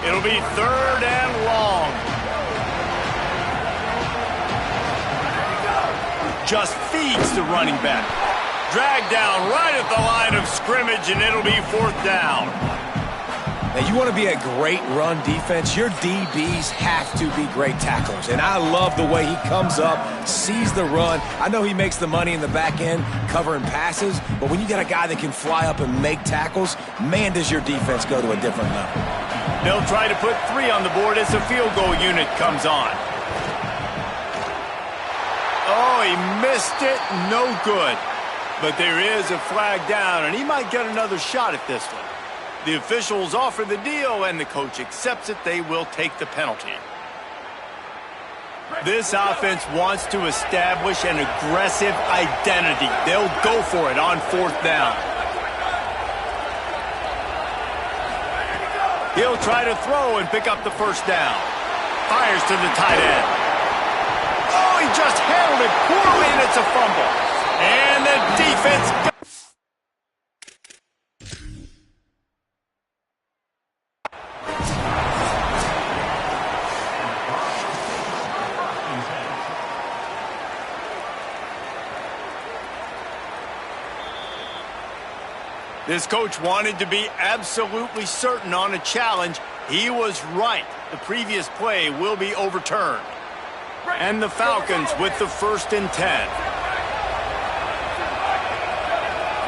It'll be 3rd and long. Just feeds the running back. Dragged down right at the line of scrimmage, and it'll be 4th down. Now, you want to be a great run defense, your DBs have to be great tacklers. And I love the way he comes up, sees the run. I know he makes the money in the back end covering passes, but when you got a guy that can fly up and make tackles, man, does your defense go to a different level. They'll try to put 3 on the board as the field goal unit comes on. Oh, he missed it. No good. But there is a flag down, and he might get another shot at this one. The officials offer the deal, and the coach accepts it. They will take the penalty. This offense wants to establish an aggressive identity. They'll go for it on 4th down. He'll try to throw and pick up the 1st down. Fires to the tight end. Oh, he just handled it poorly, and it's a fumble. And the defense... This coach wanted to be absolutely certain on a challenge. He was right. The previous play will be overturned. And the Falcons with the 1st and 10.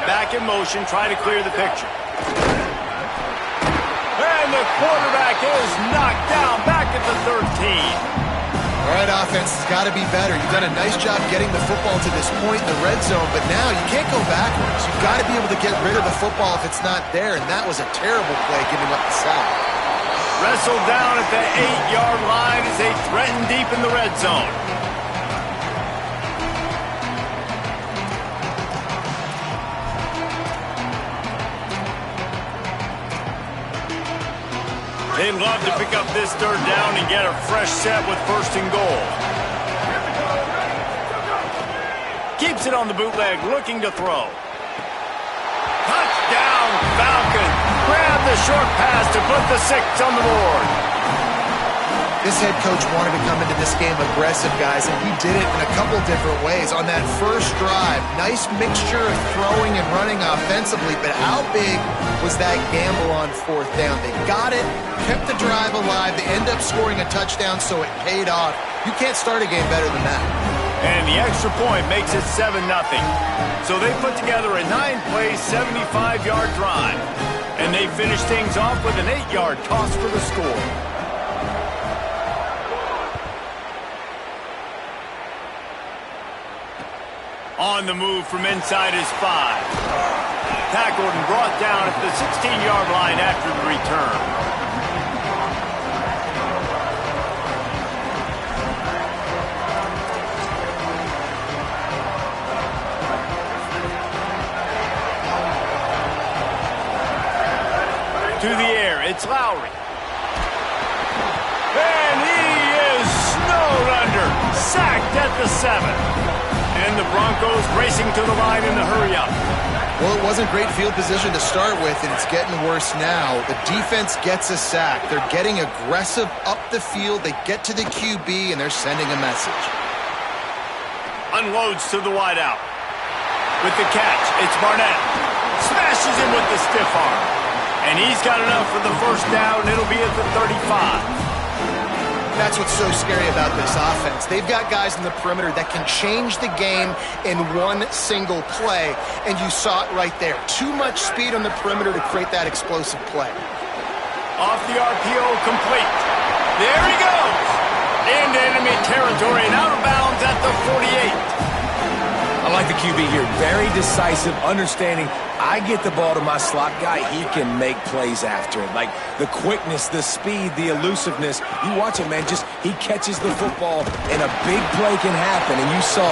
Back in motion, try to clear the picture. And the quarterback is knocked down back at the 13. All right, offense has got to be better. You've done a nice job getting the football to this point in the red zone, but now you can't go backwards. You've got to be able to get rid of the football if it's not there, and that was a terrible play giving up the sack. Wrestled down at the 8-yard line as they threaten deep in the red zone. They'd love to pick up this 3rd down and get a fresh set with 1st and goal. Keeps it on the bootleg, looking to throw. Touchdown, Falcon. Grab the short pass to put the 6 on the board. This head coach wanted to come into this game aggressive, guys, and he did it in a couple different ways. On that first drive, nice mixture of throwing and running offensively, but how big was that gamble on 4th down? They got it, kept the drive alive, they end up scoring a touchdown, so it paid off. You can't start a game better than that. And the extra point makes it 7-0. So they put together a 9-play, 75-yard drive. And they finish things off with an 8-yard toss for the score. On the move from inside his 5. Tackled and brought down at the 16-yard line after the return. To the air, it's Lowry. And he is snowed under. Sacked at the 7. And the Broncos racing to the line in the hurry-up. Well, it wasn't great field position to start with, and it's getting worse now. The defense gets a sack. They're getting aggressive up the field. They get to the QB, and they're sending a message. Unloads to the wideout. With the catch, it's Barnett. Smashes him with the stiff arm. And he's got enough for the 1st down. It'll be at the 35. That's what's so scary about this offense. They've got guys in the perimeter that can change the game in one single play, and you saw it right there. Too much speed on the perimeter to create that explosive play. Off the RPO, complete. There he goes. Into enemy territory and out of bounds at the 48. I like the QB here. Very decisive, understanding I get the ball to my slot guy, he can make plays after it. Like the quickness, the speed, the elusiveness. You watch it, man, just he catches the football and a big play can happen. And you saw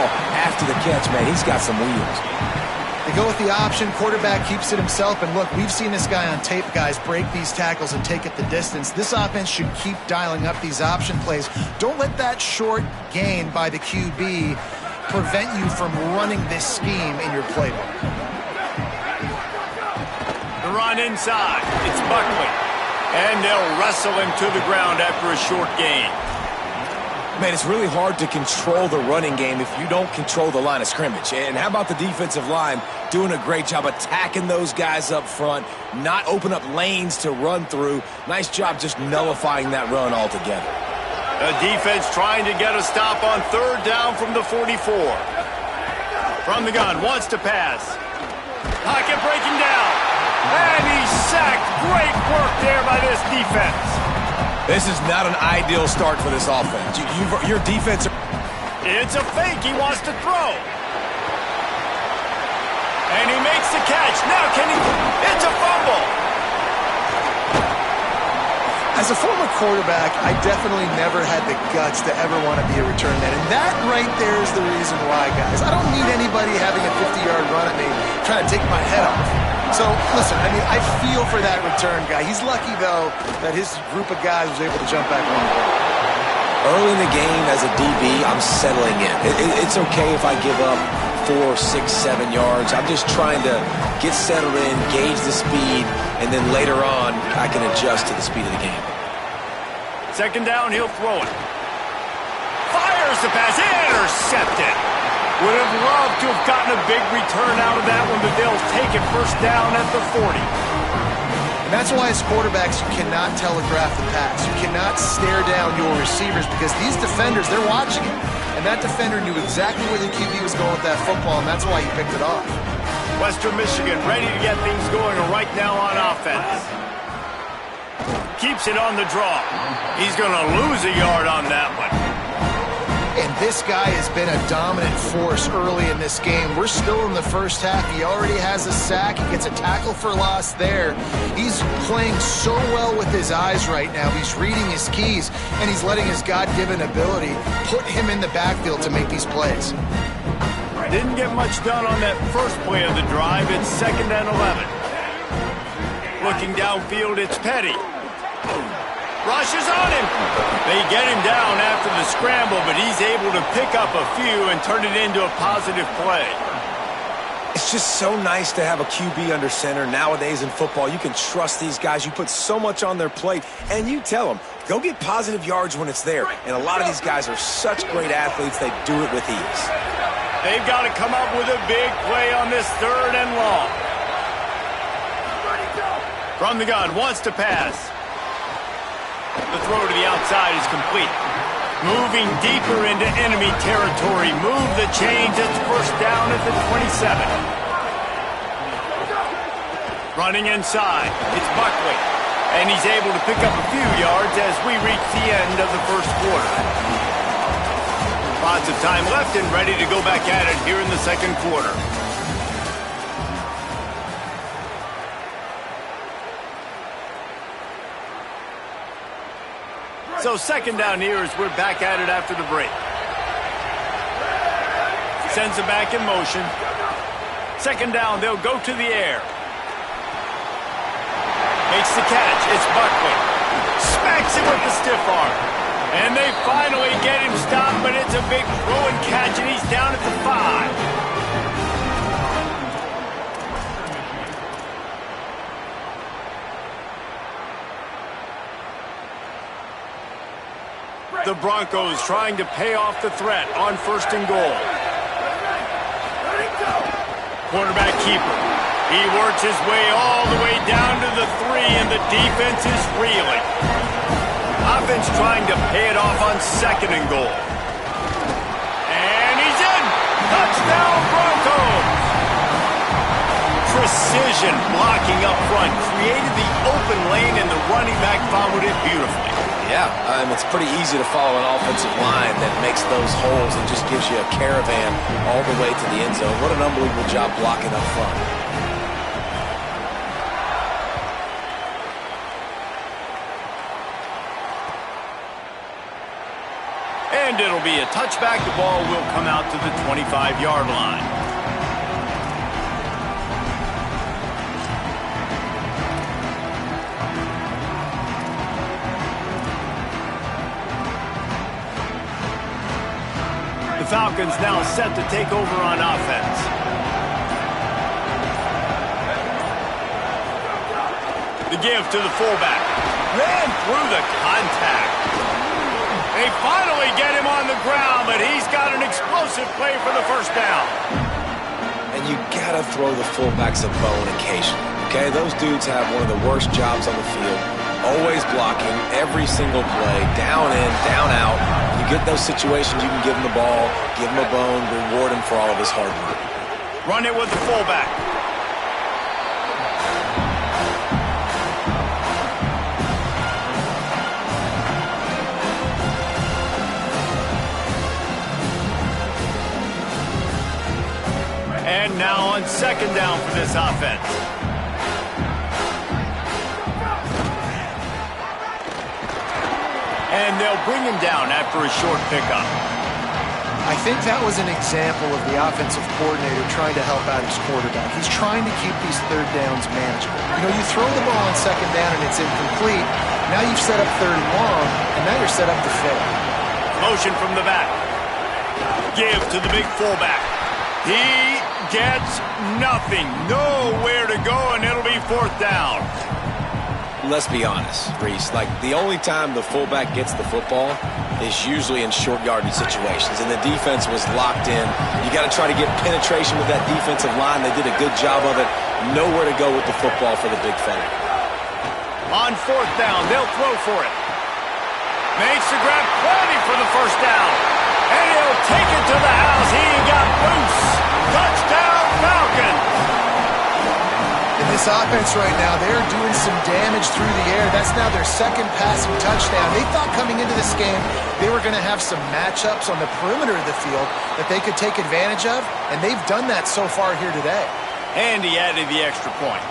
after the catch, man, he's got some wheels. They go with the option. Quarterback keeps it himself. And look, we've seen this guy on tape, guys, break these tackles and take it the distance. This offense should keep dialing up these option plays. Don't let that short gain by the QB prevent you from running this scheme in your playbook. The run inside. It's Buckley. And they'll wrestle him to the ground after a short gain. Man, it's really hard to control the running game if you don't control the line of scrimmage. And how about the defensive line doing a great job attacking those guys up front, not open up lanes to run through. Nice job just nullifying that run altogether. The defense trying to get a stop on third down from the 44. From the gun, wants to pass. Pocket breaking down. And he's sacked. Great work there by this defense. This is not an ideal start for this offense. Your defense... It's a fake. He wants to throw. And he makes the catch. Now can he... It's a fumble. As a former quarterback, I definitely never had the guts to ever want to be a return man. And that right there is the reason why, guys. I don't need anybody having a 50-yard run at me trying to take my head off. So, listen, I mean, I feel for that return guy. He's lucky, though, that his group of guys was able to jump back on the ball. Early in the game, as a DB, I'm settling in. It's okay if I give up 4, 6, 7 yards. I'm just trying to get settled in, gauge the speed, and then later on, I can adjust to the speed of the game. Second down, he'll throw it. Fires the pass, intercepted. Would have loved to have gotten a big return out of that one, but they'll take it first down at the 40. And that's why as quarterbacks, you cannot telegraph the pass. You cannot stare down your receivers because these defenders, they're watching it. And that defender knew exactly where the QB was going with that football, and that's why he picked it off. Western Michigan ready to get things going right now on offense. Keeps it on the draw. He's going to lose a yard on that one. And this guy has been a dominant force early in this game. We're still in the first half. He already has a sack. He gets a tackle for loss there. He's playing so well with his eyes right now. He's reading his keys, and he's letting his God-given ability put him in the backfield to make these plays. Didn't get much done on that first play of the drive. It's 2nd and 11. Looking downfield, it's Petty. Rushes on him. They get him down after the scramble, but he's able to pick up a few and turn it into a positive play. It's just so nice to have a QB under center. Nowadays in football, you can trust these guys. You put so much on their plate, and you tell them, go get positive yards when it's there. And a lot of these guys are such great athletes, they do it with ease. They've got to come up with a big play on this 3rd and long. From the gun, wants to pass. The throw to the outside is complete. Moving deeper into enemy territory. Move the chains. It's first down at the 27. Running inside. It's Buckley. And he's able to pick up a few yards as we reach the end of the first quarter. Lots of time left and ready to go back at it here in the second quarter. So 2nd down here as we're back at it after the break. Sends it back in motion. 2nd down, they'll go to the air. Makes the catch. It's Buckley. Smacks him with the stiff arm. And they finally get him stopped, but it's a big throw and catch, and he's down at the 5. The Broncos trying to pay off the threat on 1st and goal. Quarterback keeper. He works his way all the way down to the 3, and the defense is reeling. Offense trying to pay it off on 2nd and goal. And he's in! Touchdown, Broncos! Precision blocking up front. Created the open lane, and the running back followed it beautifully. Yeah, it's pretty easy to follow an offensive line that makes those holes and just gives you a caravan all the way to the end zone. What an unbelievable job blocking up front. And it'll be a touchback. The ball will come out to the 25-yard line. The Falcons now set to take over on offense. The give to the fullback. Ran through the contact. They finally get him on the ground, but he's got an explosive play for the first down. And you gotta throw the fullbacks a bone occasionally, okay? Those dudes have one of the worst jobs on the field, always blocking every single play, down in, down out. You get those situations, you can give him the ball, give him a bone, reward him for all of his hard work. Run it with the fullback. And now on second down for this offense. And they'll bring him down after a short pickup. I think that was an example of the offensive coordinator trying to help out his quarterback. He's trying to keep these third downs manageable. You know, you throw the ball on second down and it's incomplete. Now you've set up third and long, and now you're set up to fail. Motion from the back. Give to the big fullback. He gets nothing. Nowhere to go, and it'll be fourth down. Let's be honest, Reese. Like, the only time the fullback gets the football is usually in short yardage situations, and the defense was locked in. You got to try to get penetration with that defensive line. They did a good job of it. Nowhere to go with the football for the big fella. On fourth down, they'll throw for it. Makes the grab, plenty for the first down. And he'll take it to the house. He got loose. Touchdown, Falcons. In this offense right now, they're doing some damage through the air. That's now their second passing touchdown. They thought coming into this game they were going to have some matchups on the perimeter of the field that they could take advantage of, and they've done that so far here today. And he added the extra point.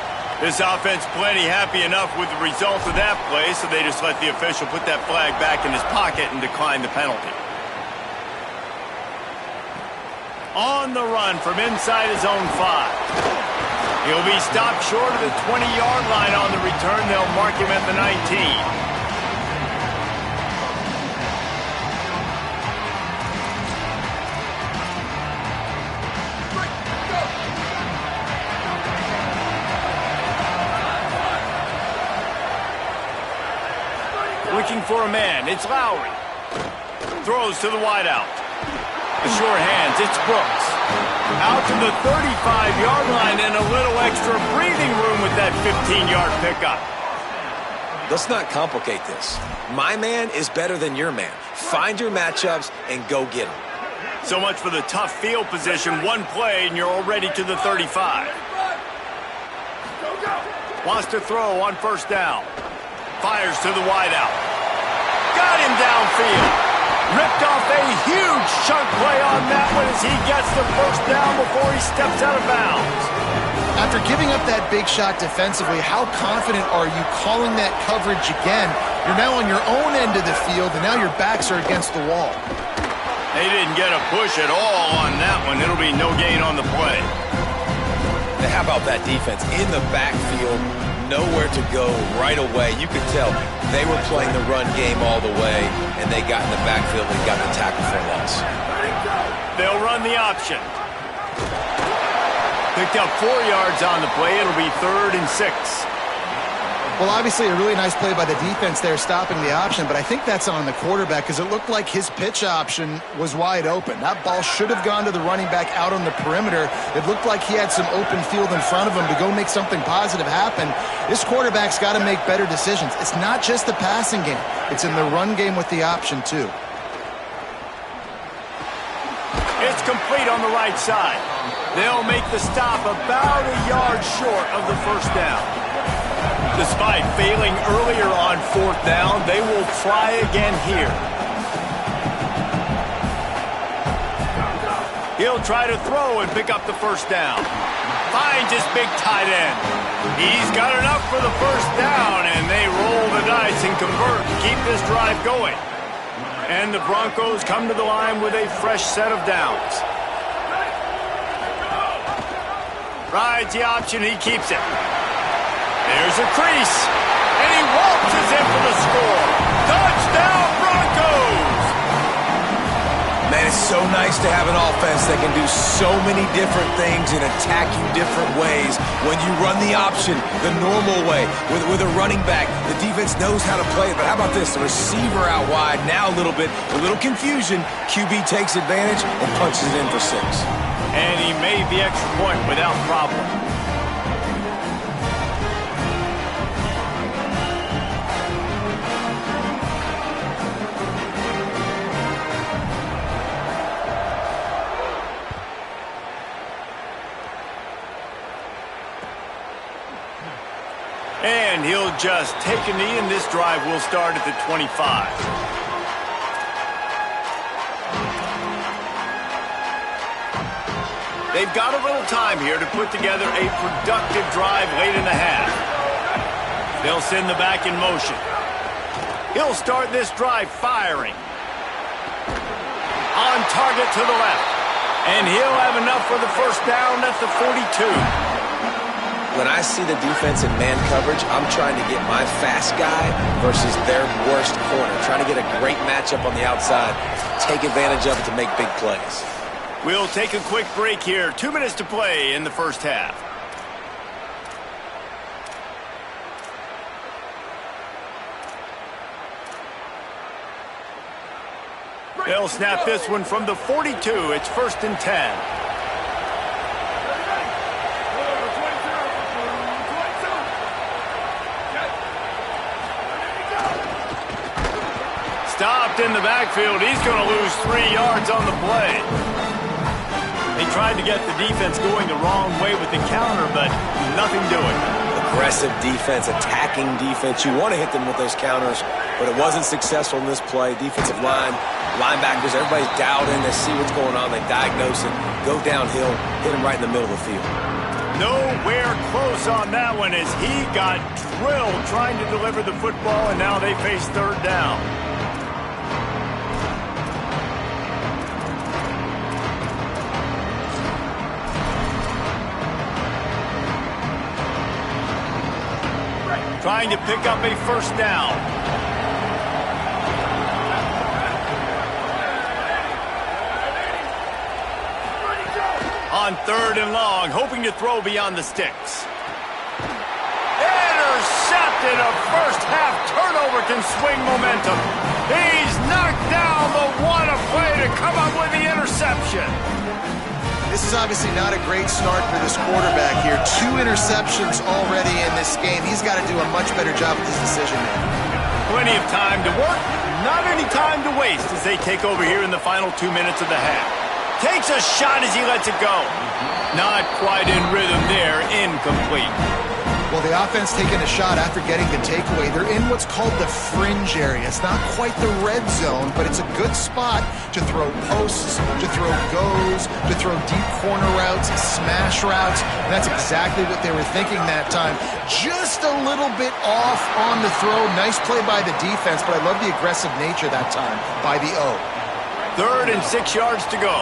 This offense plenty happy enough with the result of that play, so they just let the official put that flag back in his pocket and decline the penalty. On the run from inside his own 5. He'll be stopped short of the 20-yard line on the return. They'll mark him at the 19. Looking for a man. It's Lowry. Throws to the wideout. The short hands. It's Brooks. Out to the 35-yard line and a little extra breathing room with that 15-yard pickup. Let's not complicate this. My man is better than your man. Find your matchups and go get them. So much for the tough field position. One play and you're already to the 35. Wants to throw on first down. Fires to the wideout. Got him downfield. Ripped off a huge chunk play on that one as he gets the first down before he steps out of bounds. After giving up that big shot defensively, how confident are you calling that coverage again? You're now on your own end of the field, and now your backs are against the wall. They didn't get a push at all on that one. It'll be no gain on the play. How about that defense in the backfield? Nowhere to go right away. You could tell they were playing the run game all the way, and they got in the backfield and got the tackle for a loss. They'll run the option. Picked up 4 yards on the play. It'll be 3rd and 6. Well, obviously a really nice play by the defense there stopping the option, but I think that's on the quarterback because it looked like his pitch option was wide open. That ball should have gone to the running back out on the perimeter. It looked like he had some open field in front of him to go make something positive happen. This quarterback's got to make better decisions. It's not just the passing game. It's in the run game with the option, too. It's complete on the right side. They'll make the stop about a yard short of the first down. Despite failing earlier on fourth down, they will try again here. He'll try to throw and pick up the first down. Finds his big tight end. He's got enough for the first down, and they roll the dice and convert to keep this drive going. And the Broncos come to the line with a fresh set of downs. Rides the option, he keeps it. There's a crease, and he waltzes in for the score. Touchdown, Broncos! Man, it's so nice to have an offense that can do so many different things and attack you different ways. When you run the option the normal way with a running back, the defense knows how to play it. But how about this? The receiver out wide, now a little confusion. QB takes advantage and punches it in for 6. And he made the extra point without problem. And he'll just take a knee, and this drive will start at the 25. They've got a little time here to put together a productive drive late in the half. They'll send the back in motion. He'll start this drive firing. On target to the left. And he'll have enough for the first down at the 42. When I see the defense in man coverage, I'm trying to get my fast guy versus their worst corner. Trying to get a great matchup on the outside. Take advantage of it to make big plays. We'll take a quick break here. 2 minutes to play in the first half. They'll snap this one from the 42. It's 1st and 10. Stopped in the backfield. He's going to lose 3 yards on the play. They tried to get the defense going the wrong way with the counter, but nothing doing. Aggressive defense, attacking defense. You want to hit them with those counters, but it wasn't successful in this play. Defensive line, linebackers, everybody's dialed in. They see what's going on. They diagnose it, go downhill, hit him right in the middle of the field. Nowhere close on that one as he got drilled trying to deliver the football, and now they face 3rd down. Trying to pick up a 1st down. On 3rd and long, hoping to throw beyond the sticks. Intercepted. A first-half turnover can swing momentum. He's knocked down the one play to come up with the interception. This is obviously not a great start for this quarterback here. 2 interceptions already in this game. He's got to do a much better job with his decision-making. Plenty of time to work, not any time to waste as they take over here in the final 2 minutes of the half. Takes a shot as he lets it go. Not quite in rhythm there, incomplete. Well, the offense taking a shot after getting the takeaway. They're in what's called the fringe area. It's not quite the red zone, but it's a good spot to throw posts, to throw goes, to throw deep corner routes, smash routes. And that's exactly what they were thinking that time. Just a little bit off on the throw. Nice play by the defense, but I love the aggressive nature that time by the O. 3rd and 6 yards to go.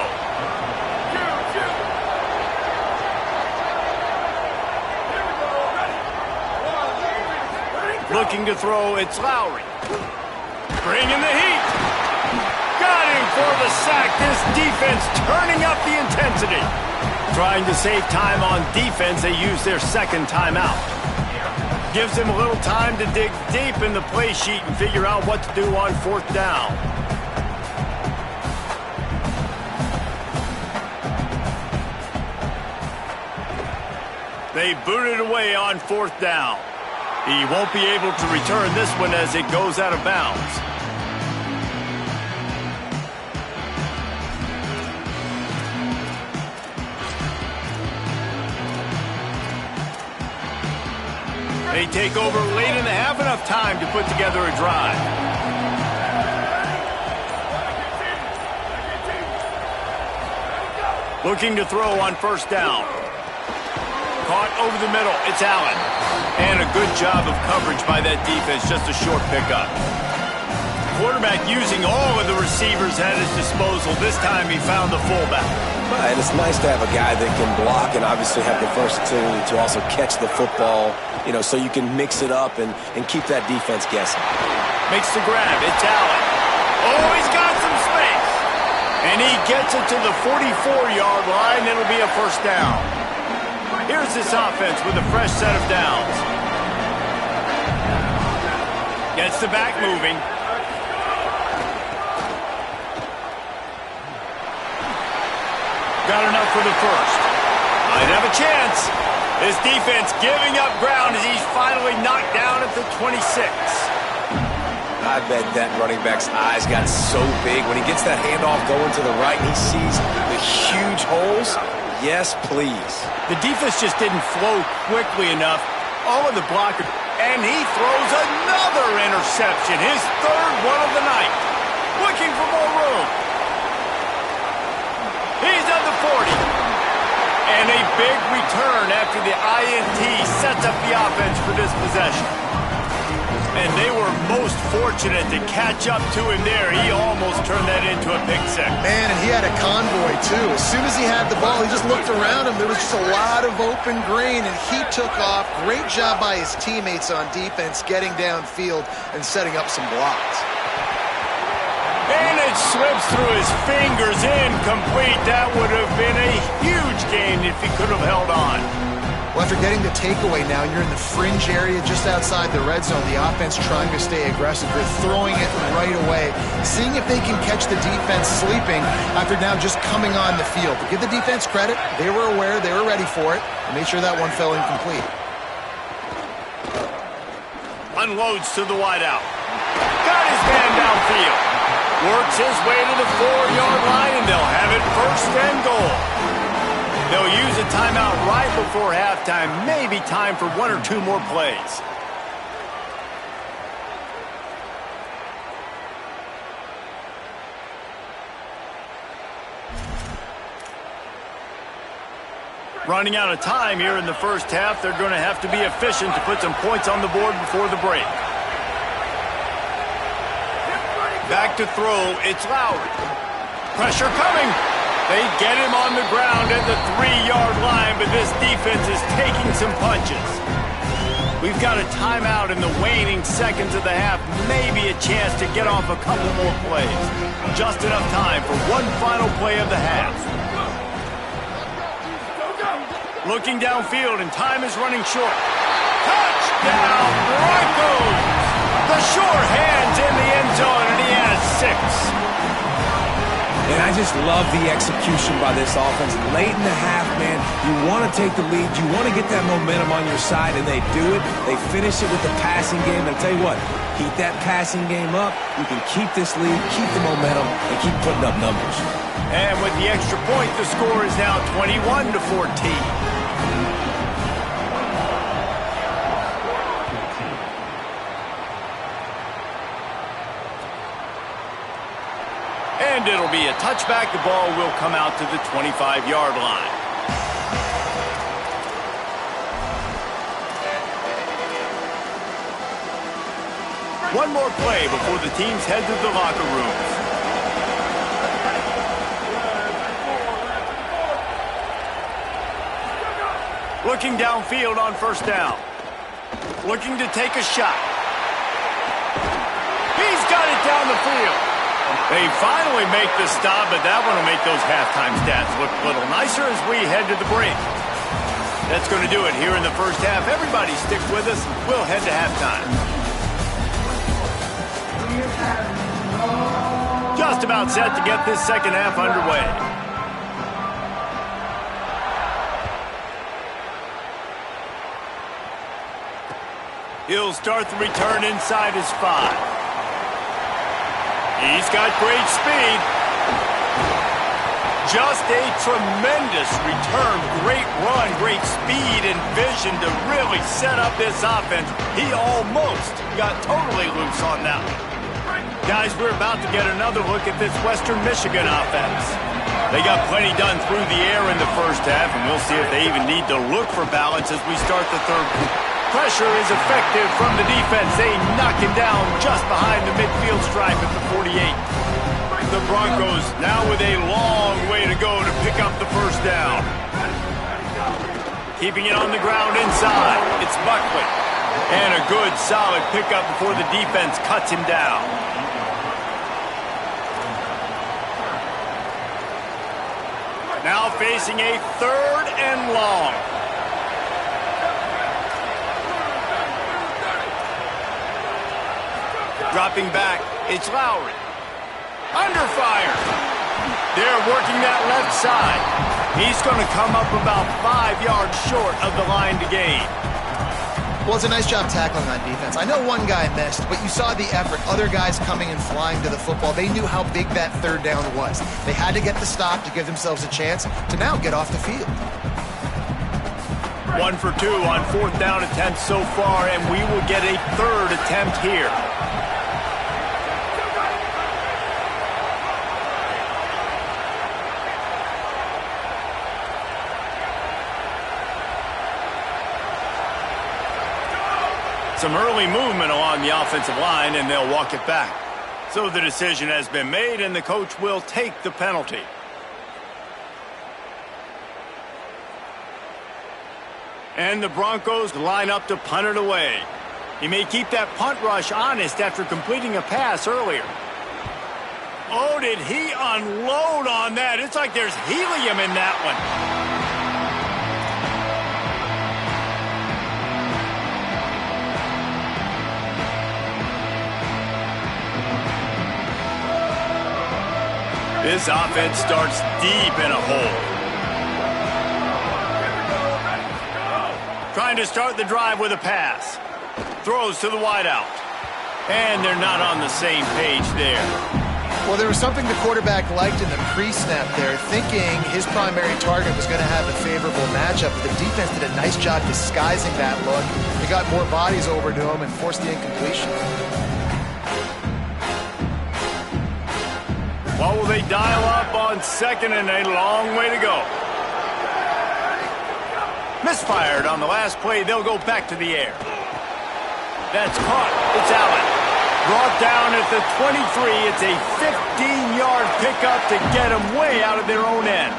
Looking to throw, it's Lowry. Bringing the heat. Got him for the sack. This defense turning up the intensity. Trying to save time on defense, they use their 2nd timeout. Gives them a little time to dig deep in the play sheet and figure out what to do on 4th down. They booted away on 4th down. He won't be able to return this one as it goes out of bounds. They take over late in the half, enough time to put together a drive. Looking to throw on 1st down. Caught over the middle. It's Allen. And a good job of coverage by that defense. Just a short pickup. Quarterback using all of the receivers at his disposal. This time he found the fullback. And it's nice to have a guy that can block and obviously have the versatility to also catch the football, you know, so you can mix it up and keep that defense guessing. Makes the grab. It's Allen. Oh, he's got some space. And he gets it to the 44-yard line. It'll be a first down. Here's this offense with a fresh set of downs. Gets the back moving. Got enough for the first. Might have a chance. This defense giving up ground as he's finally knocked down at the 26. I bet that running back's eyes got so big when he gets that handoff going to the right and he sees the huge holes. Yes, please. The defense just didn't flow quickly enough. All of the blockers, and he throws another interception, his third one of the night. Looking for more room. He's at the 40. And a big return after the INT sets up the offense for this possession. And they were most fortunate to catch up to him there. He almost turned that into a pick six. Man, and he had a convoy, too. As soon as he had the ball, he just looked around him. There was just a lot of open green, and he took off. Great job by his teammates on defense, getting downfield and setting up some blocks. And it slips through his fingers, incomplete. That would have been a huge gain if he could have held on. Well, after getting the takeaway now, you're in the fringe area just outside the red zone. The offense trying to stay aggressive. They're throwing it right away, seeing if they can catch the defense sleeping after now just coming on the field. To give the defense credit, they were aware, they were ready for it, and made sure that one fell incomplete. Unloads to the wideout. Got his man downfield. Works his way to the 4-yard line, and they'll have it first and goal. They'll use a timeout right before halftime. Maybe time for one or two more plays. Running out of time here in the first half. They're going to have to be efficient to put some points on the board before the break. Back to throw. It's Lowry. Pressure coming. They get him on the ground at the 3-yard line, but this defense is taking some punches. We've got a timeout in the waning seconds of the half. Maybe a chance to get off a couple more plays. Just enough time for one final play of the half. Looking downfield, and time is running short. Touchdown, Broncos! The short hands in the end zone, and he has 6. And I just love the execution by this offense. Late in the half, man, you want to take the lead. You want to get that momentum on your side, and they do it. They finish it with the passing game. And I tell you what, keep that passing game up. You can keep this lead, keep the momentum, and keep putting up numbers. And with the extra point, the score is now 21-14. And it'll be a touchback. The ball will come out to the 25-yard line. One more play before the teams head to the locker rooms. Looking downfield on first down. Looking to take a shot. He's got it down the field. They finally make the stop, but that one will make those halftime stats look a little nicer as we head to the break. That's going to do it here in the first half. Everybody stick with us. We'll head to halftime. Just about set to get this second half underway. He'll start the return inside his 5. He's got great speed. Just a tremendous return. Great run, great speed and vision to really set up this offense. He almost got totally loose on that one. Guys, we're about to get another look at this Western Michigan offense. They got plenty done through the air in the first half, and we'll see if they even need to look for balance as we start the third. Pressure is effective from the defense. They knock him down just behind the midfield stripe at the 48. The Broncos now with a long way to go to pick up the first down. Keeping it on the ground inside. It's Buckley. And a good, solid pickup before the defense cuts him down. Now facing a 3rd and long. Dropping back, it's Lowry. Under fire. They're working that left side. He's going to come up about 5 yards short of the line to gain. Well, it's a nice job tackling on defense. I know one guy missed, but you saw the effort. Other guys coming and flying to the football. They knew how big that 3rd down was. They had to get the stop to give themselves a chance to now get off the field. 1 for 2 on 4th down attempts so far, and we will get a 3rd attempt here. Some early movement along the offensive line, and they'll walk it back. So the decision has been made, and the coach will take the penalty. And the Broncos line up to punt it away. He may keep that punt rush honest after completing a pass earlier. Oh, did he unload on that? It's like there's helium in that one. This offense starts deep in a hole. Trying to start the drive with a pass. Throws to the wideout. And they're not on the same page there. Well, there was something the quarterback liked in the pre-snap there, thinking his primary target was going to have a favorable matchup. But the defense did a nice job disguising that look. They got more bodies over to him and forced the incompletion. What will they dial up on 2nd and a long way to go? Misfired on the last play. They'll go back to the air. That's caught. It's Allen. Brought down at the 23. It's a 15-yard pickup to get them way out of their own end.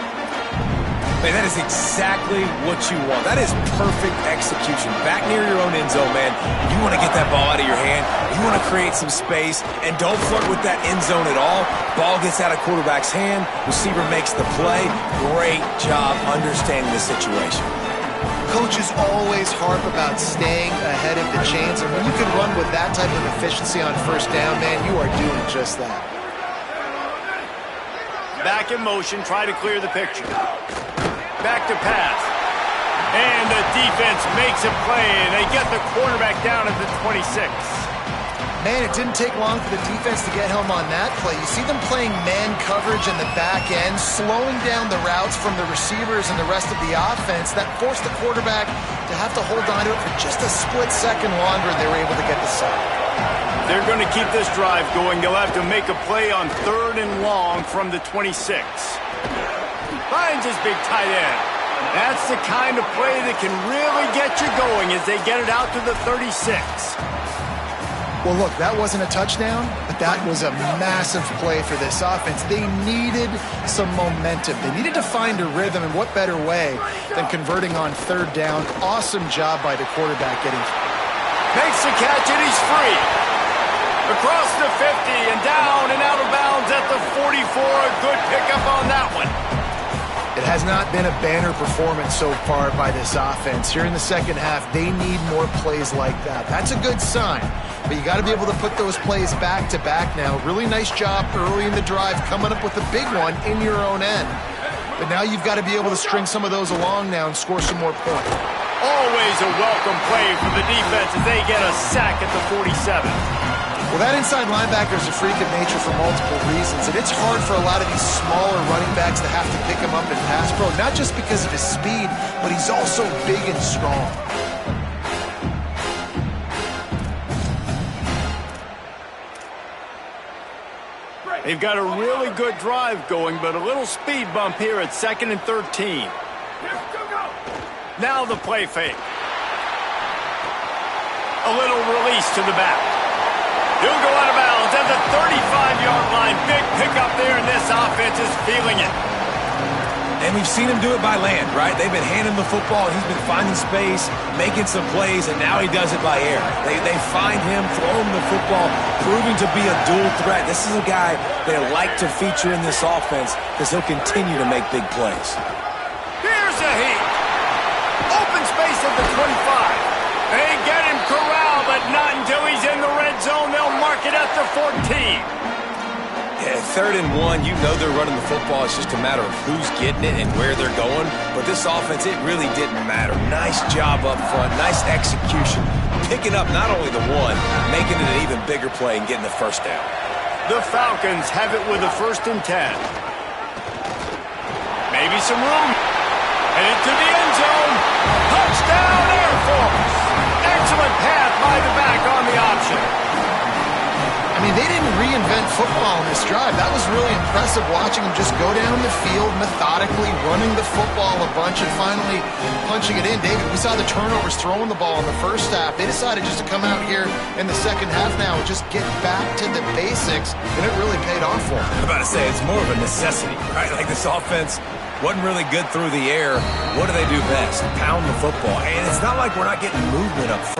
Man, that is exactly what you want. That is perfect execution. Back near your own end zone, man. You want to get that ball out of your hand. You want to create some space, and don't flirt with that end zone at all. Ball gets out of quarterback's hand. Receiver makes the play. Great job understanding the situation. Coaches always harp about staying ahead of the chains, and when you can run with that type of efficiency on 1st down, man, you are doing just that. Back in motion, try to clear the picture. Back to pass. And the defense makes a play, and they get the quarterback down at the 26. Man, it didn't take long for the defense to get home on that play. You see them playing man coverage in the back end, slowing down the routes from the receivers and the rest of the offense. That forced the quarterback to have to hold on to it for just a split second longer, and they were able to get the sack. They're going to keep this drive going. They'll have to make a play on 3rd and long from the 26. Finds his big tight end. That's the kind of play that can really get you going as they get it out to the 36. Well, look, that wasn't a touchdown, but that was a massive play for this offense. They needed some momentum. They needed to find a rhythm, and what better way than converting on 3rd down. Awesome job by the quarterback getting through. Makes the catch, and he's free. Across the 50 and down and out of bounds at the 44. A good pickup on that one. It has not been a banner performance so far by this offense. Here in the second half, they need more plays like that. That's a good sign, but you got to be able to put those plays back to back now. Really nice job early in the drive coming up with a big one in your own end. But now you've got to be able to string some of those along now and score some more points. Always a welcome play for the defense as they get a sack at the 47. Well, that inside linebacker is a freak of nature for multiple reasons, and it's hard for a lot of these smaller running backs to have to pick him up in pass pro, not just because of his speed, but he's also big and strong. They've got a really good drive going, but a little speed bump here at 2nd and 13. Now the play fake. A little release to the back. He'll go out of bounds at the 35-yard line. Big pickup there, and this offense is feeling it. And we've seen him do it by land, right? They've been handing the football, and he's been finding space, making some plays, and now he does it by air. They find him, throw him the football, proving to be a dual threat. This is a guy they like to feature in this offense because he'll continue to make big plays. Here's a heat. Open space at the 25. They get him corralled, but not until he's in the red zone. They'll mark it at the 14. Yeah, 3rd and 1, you know they're running the football. It's just a matter of who's getting it and where they're going. But this offense, it really didn't matter. Nice job up front, nice execution. Picking up not only the one, making it an even bigger play and getting the first down. The Falcons have it with a 1st and 10. Maybe some room. Headed to the end zone. Touchdown, Air Force. Excellent path by the back on the option. I mean, they didn't reinvent football in this drive. That was really impressive watching them just go down the field methodically, running the football a bunch and finally punching it in. David, we saw the turnovers throwing the ball in the first half. They decided just to come out here in the second half now and just get back to the basics, and it really paid off for them. I'm about to say, it's more of a necessity, right? Like this offense wasn't really good through the air. What do they do best? Pound the football. And it's not like we're not getting movement up front.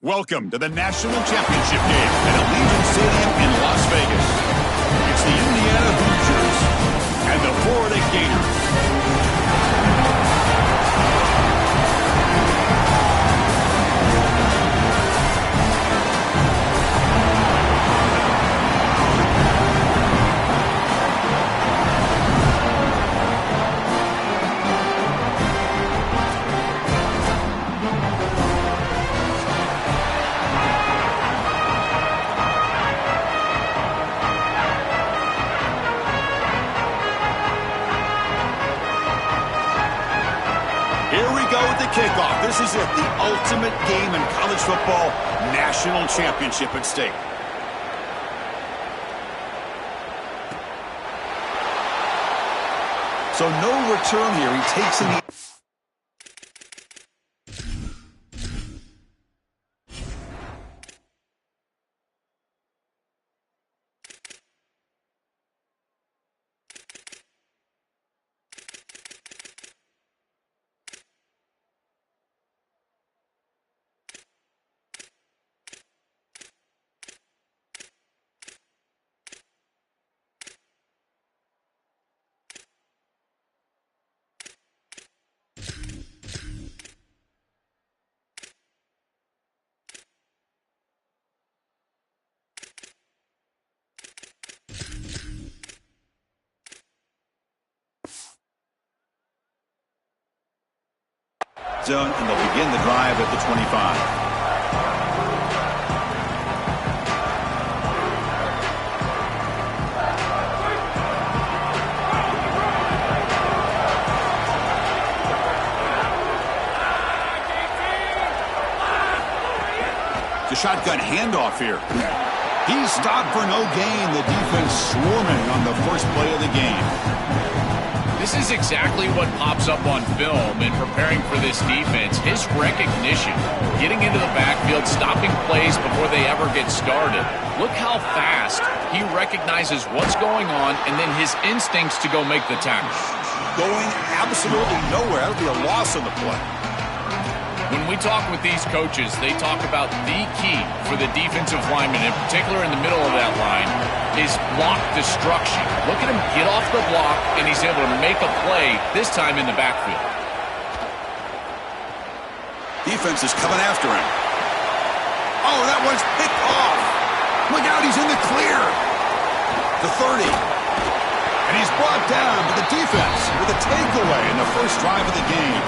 Welcome to the National Championship game at Allegiant Stadium in Las Vegas. It's the Indiana Hoosiers and the Florida Gators. Here we go with the kickoff. This is it, the ultimate game in college football, national championship at stake. So no return here. He takes in the... zone, and they'll begin the drive at the 25. The shotgun handoff here. He's stopped for no gain. The defense swarming on the first play of the game. This is exactly what pops up on film in preparing for this defense. His recognition, getting into the backfield, stopping plays before they ever get started. Look how fast he recognizes what's going on and then his instincts to go make the tackle. Going absolutely nowhere. That'll be a loss on the play. When we talk with these coaches, they talk about the key for the defensive lineman, in particular in the middle of that line, is block destruction. Look at him get off the block, and he's able to make a play, this time in the backfield. Defense is coming after him. Oh, that one's picked off. Look out, he's in the clear. The 30. And he's brought down, but the defense with a takeaway in the first drive of the game.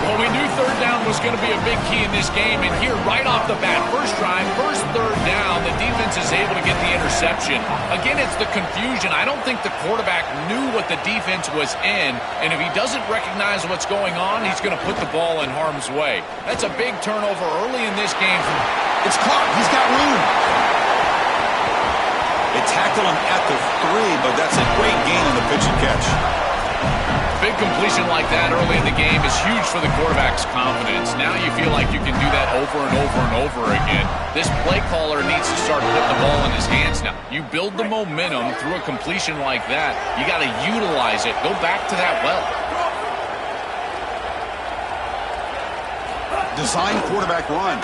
Well, we knew third down was going to be a big key in this game, and here, right off the bat, first drive, first third down, the defense is able to get the interception. Again, it's the confusion. I don't think the quarterback knew what the defense was in, and if he doesn't recognize what's going on, he's going to put the ball in harm's way. That's a big turnover early in this game. It's caught. He's got room. They tackle him at the 3, but that's a great gain on the pitch and catch. Big completion like that early in the game is huge for the quarterback's confidence. Now you feel like you can do that over and over and over again. This play caller needs to start putting the ball in his hands now. You build the momentum through a completion like that. You got to utilize it. Go back to that well. Design quarterback run.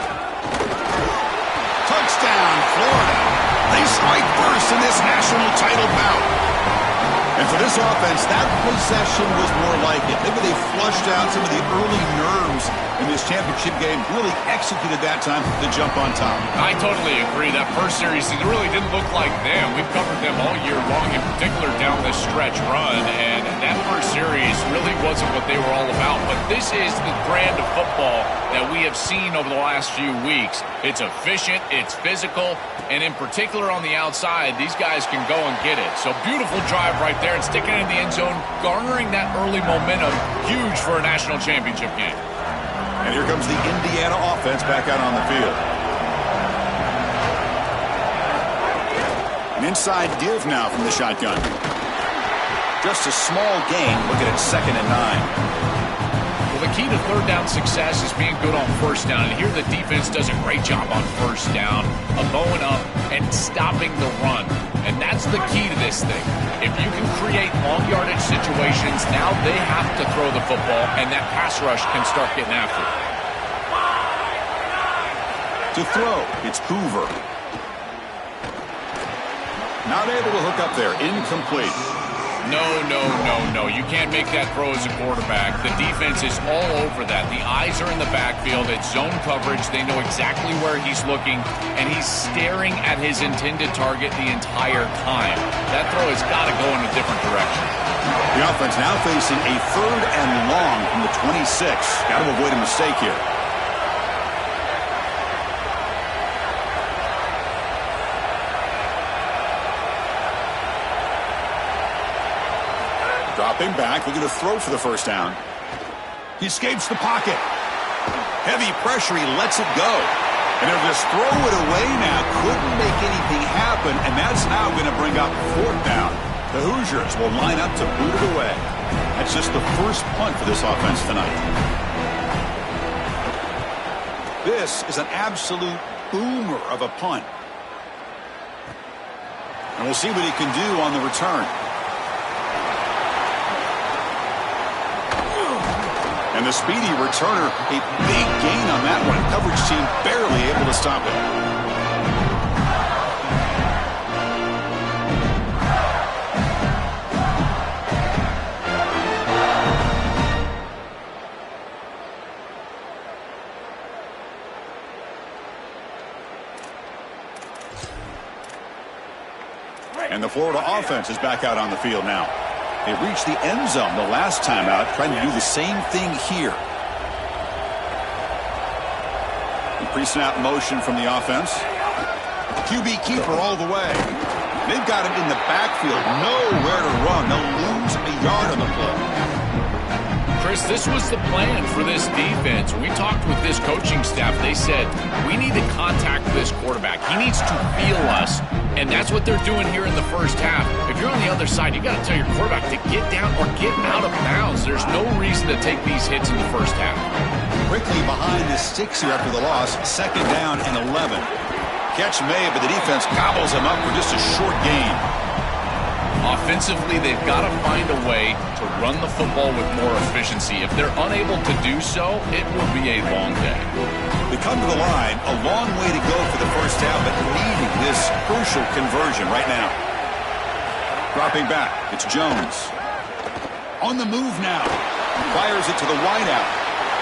Touchdown, Florida. They strike first in this national title bout. And for this offense, that possession was more like it. Maybe they flushed out some of the early nerves in this championship game, really executed that time to jump on top. I totally agree. That first series, it really didn't look like them. We've covered them all year long, in particular down this stretch run, and that first series really wasn't what they were all about. But this is the brand of football that we have seen over the last few weeks. It's efficient, it's physical, and in particular on the outside, these guys can go and get it. So beautiful drive right there and sticking it in the end zone, garnering that early momentum, huge for a national championship game. And here comes the Indiana offense back out on the field. An inside give now from the shotgun. Just a small gain, looking at 2nd and 9. Well, the key to third down success is being good on first down. And here the defense does a great job on first down of bowing up and stopping the run. And that's the key to this thing. If you can create long yardage situations, now they have to throw the football, and that pass rush can start getting after it. To throw, it's Hoover. Not able to hook up there. Incomplete. No. You can't make that throw as a quarterback. The defense is all over that. The eyes are in the backfield. It's zone coverage. They know exactly where he's looking, and he's staring at his intended target the entire time. That throw has got to go in a different direction. The offense now facing a 3rd and long from the 26. Got to avoid a mistake here. Dropping back, looking to throw for the first down. He escapes the pocket. Heavy pressure, he lets it go. And they'll just throw it away now. Couldn't make anything happen, and that's now going to bring up 4th down. The Hoosiers will line up to boot it away. That's just the first punt for this offense tonight. This is an absolute boomer of a punt. And we'll see what he can do on the return. And the speedy returner, a big gain on that one. Coverage team barely able to stop it. And the Florida offense is back out on the field now. They reached the end zone the last time out, trying to do the same thing here. Pre-snap motion from the offense. QB keeper all the way. They've got him in the backfield, nowhere to run. They'll lose a yard on the play. Chris, this was the plan for this defense. When we talked with this coaching staff, they said, we need to contact this quarterback. He needs to feel us, and that's what they're doing here in the first half. If you're on the other side, you got to tell your quarterback to get down or get out of bounds. There's no reason to take these hits in the first half. Quickly behind the sticks here after the loss, 2nd down and 11. Catch made, but the defense gobbles him up for just a short gain. Offensively, they've got to find a way to run the football with more efficiency. If they're unable to do so, it will be a long day. They come to the line, a long way to go for the first down, but needing this crucial conversion right now. Dropping back, it's Jones. On the move now. Fires it to the wideout.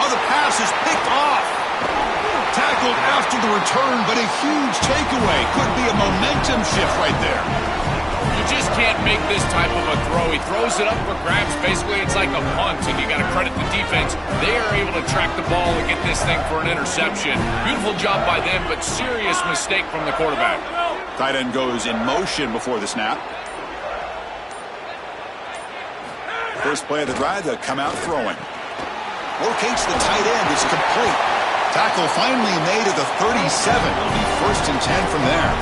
Oh, the pass is picked off. Tackled after the return, but a huge takeaway. Could be a momentum shift right there. You just can't make this type of a throw. He throws it up for grabs. Basically, it's like a punt, and you got to credit the defense. They are able to track the ball and get this thing for an interception. Beautiful job by them, but serious mistake from the quarterback. Tight end goes in motion before the snap. First play of the drive, they'll come out throwing. Locates the tight end. It's complete. Tackle finally made at the 37. It'll be 1st and 10 from there.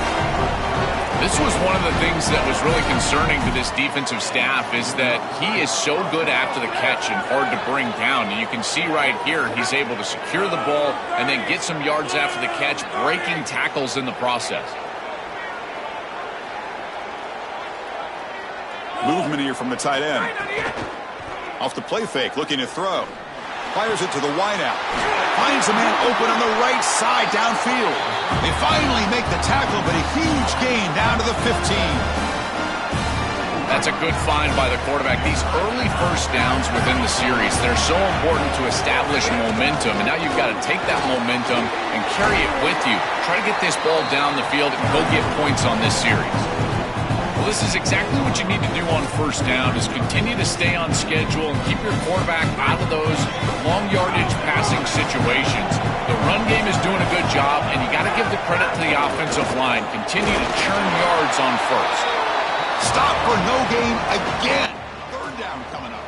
This was one of the things that was really concerning to this defensive staff is that he is so good after the catch and hard to bring down. And you can see right here he's able to secure the ball and then get some yards after the catch, breaking tackles in the process. Movement here from the tight end. Off the play fake, looking to throw. Fires it to the wideout. Finds a man open on the right side downfield. They finally make the tackle, but a huge gain down to the 15. That's a good find by the quarterback. These early first downs within the series, they're so important to establish momentum. And now you've got to take that momentum and carry it with you. Try to get this ball down the field and go get points on this series. Well, this is exactly what you need to do on first down is continue to stay on schedule and keep your quarterback out of those long yardage passing situations. The run game is doing a good job, and you got to give the credit to the offensive line. Continue to churn yards on first. Stop for no gain again. 3rd down coming up.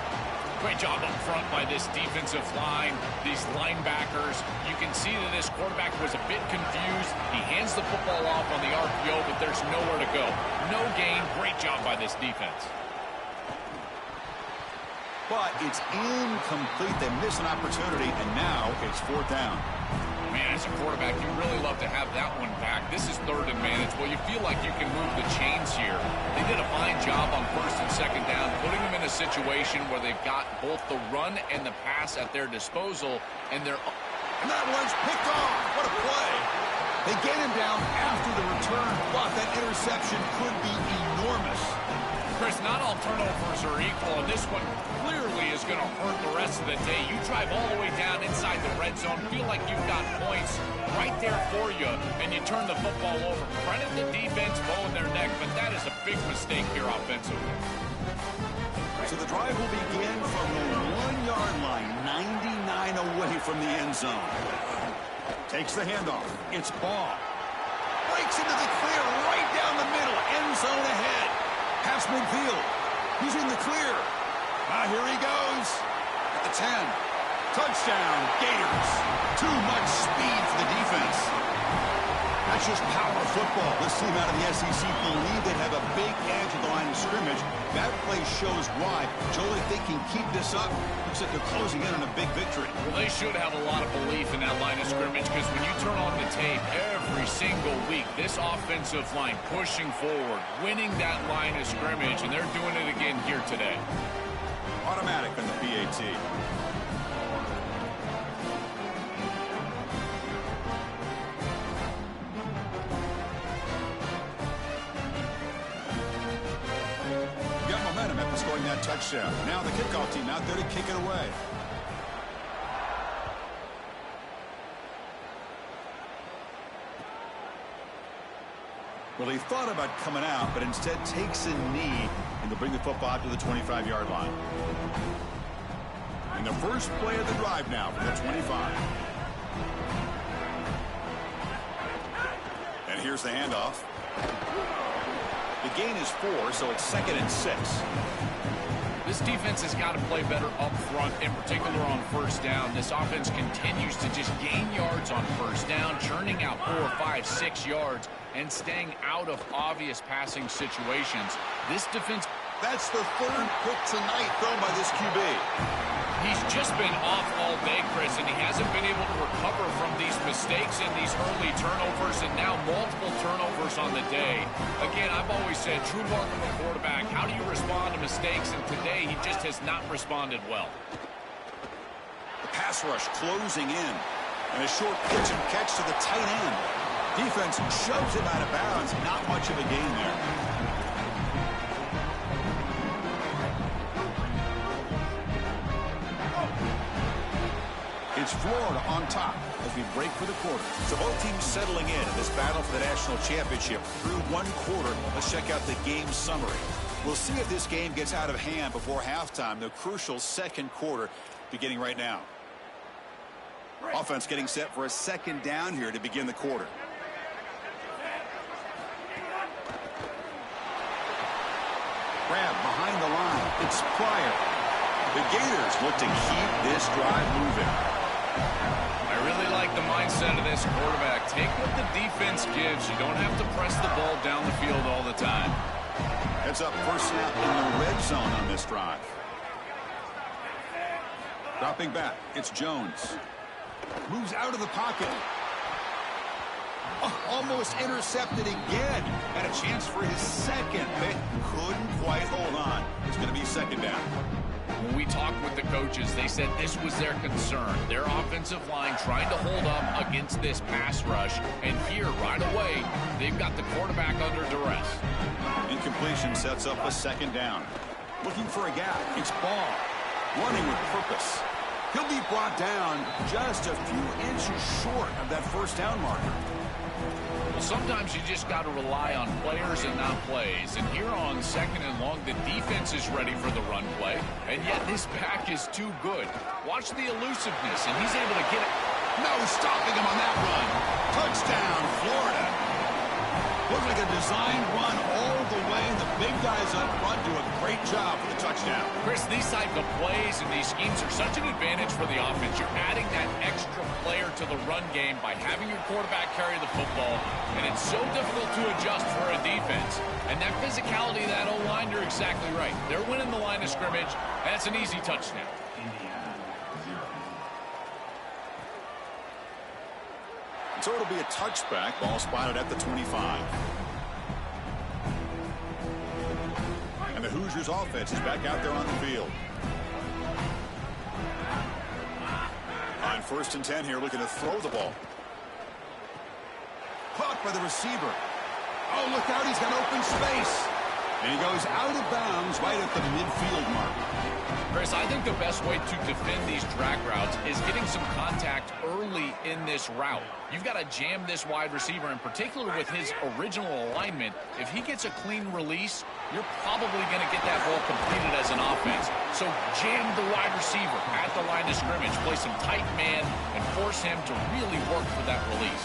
Great job up front by this defensive line, these linebackers. You can see that this quarterback was a bit confused. He hands the football off on the RPO, but there's nowhere to go. No gain. Great job by this defense. But it's incomplete. They miss an opportunity, and now it's 4th down. Man, as a quarterback, you really love to have that one back. This is 3rd and managed. Well, you feel like you can move the chains here. They did a fine job on 1st and 2nd down, putting them in a situation where they've got both the run and the pass at their disposal, and they're... And that one's picked off. What a play. They get him down after the return, but that interception could be enormous. Chris, not all turnovers are equal, and this one clearly is going to hurt the rest of the day. You drive all the way down inside the red zone, feel like you've got points right there for you, and you turn the football over. Credit the defense, bowing their neck, but that is a big mistake here offensively. So the drive will begin from the 1-yard line, 99 away from the end zone. Takes the handoff. It's Ball. Breaks into the clear right down the middle, end zone ahead. Past midfield. He's in the clear. Here he goes. At the 10. Touchdown, Gators. Too much speed for the defense. That's just power football. This team out of the SEC believe they have a big edge at the line of scrimmage. That play shows why. Joel, if they can keep this up, looks like they're closing in on a big victory. Well, they should have a lot of belief in that line of scrimmage because when you turn on the tape every single week, this offensive line pushing forward, winning that line of scrimmage, and they're doing it again here today. Automatic on the PAT. After scoring that touchdown. Now the kickoff team out there to kick it away. Well, he thought about coming out, but instead takes a knee and to bring the football out to the 25-yard line. And the first play of the drive now from the 25. And here's the handoff. The gain is 4, so it's 2nd and 6. This defense has got to play better up front, in particular on first down. This offense continues to just gain yards on first down, churning out 4, 5, 6 yards, and staying out of obvious passing situations. This defense... That's the 3rd pick tonight thrown by this QB. He's just been off all day, Chris, and he hasn't been able to recover from these mistakes and these early turnovers, and now multiple turnovers on the day. Again, I've always said, true mark of a quarterback, how do you respond to mistakes? And today, he just has not responded well. The pass rush closing in, and a short pitch and catch to the tight end. Defense shoves him out of bounds. Not much of a gain there. It's Florida on top as we break for the quarter. So both teams settling in this battle for the national championship through one quarter. Let's check out the game summary. We'll see if this game gets out of hand before halftime. The crucial 2nd quarter beginning right now. Offense getting set for a 2nd down here to begin the quarter. Grab behind the line. It's Pryor. The Gators look to keep this drive moving. I really like the mindset of this quarterback. Take what the defense gives. You don't have to press the ball down the field all the time. Heads up, first snap in the red zone on this drive. Dropping back, it's Jones. Moves out of the pocket. Oh, almost intercepted again. Had a chance for his 2nd, but couldn't quite hold on. It's going to be 2nd down. When we talked with the coaches, they said this was their concern. Their offensive line trying to hold up against this pass rush. And here, right away, they've got the quarterback under duress. Incompletion sets up a 2nd down. Looking for a gap. It's Ball. Running with purpose. He'll be brought down just a few inches short of that first down marker. Well, sometimes you just got to rely on players and not plays. And here on 2nd and long, the defense is ready for the run play. And yet this back is too good. Watch the elusiveness, and he's able to get it. No stopping him on that run. Touchdown, Florida. Looks like a designed run all the way. The big guys up front do a great job for the touchdown. Chris, these type of plays and these schemes are such an advantage for the offense. You're adding that extra player to the run game by having your quarterback carry the football, and it's so difficult to adjust for a defense. And that physicality of that O-line, you're exactly right. They're winning the line of scrimmage. That's an easy touchdown. So it'll be a touchback. Ball spotted at the 25. And the Hoosiers offense is back out there on the field. On 1st and 10 here, looking to throw the ball. Caught by the receiver. Oh, look out, he's got open space. And he goes out of bounds right at the midfield mark. Chris, I think the best way to defend these drag routes is getting some contact early in this route. You've got to jam this wide receiver, in particular with his original alignment. If he gets a clean release, you're probably going to get that ball completed as an offense. So jam the wide receiver at the line of scrimmage, play some tight man, and force him to really work for that release.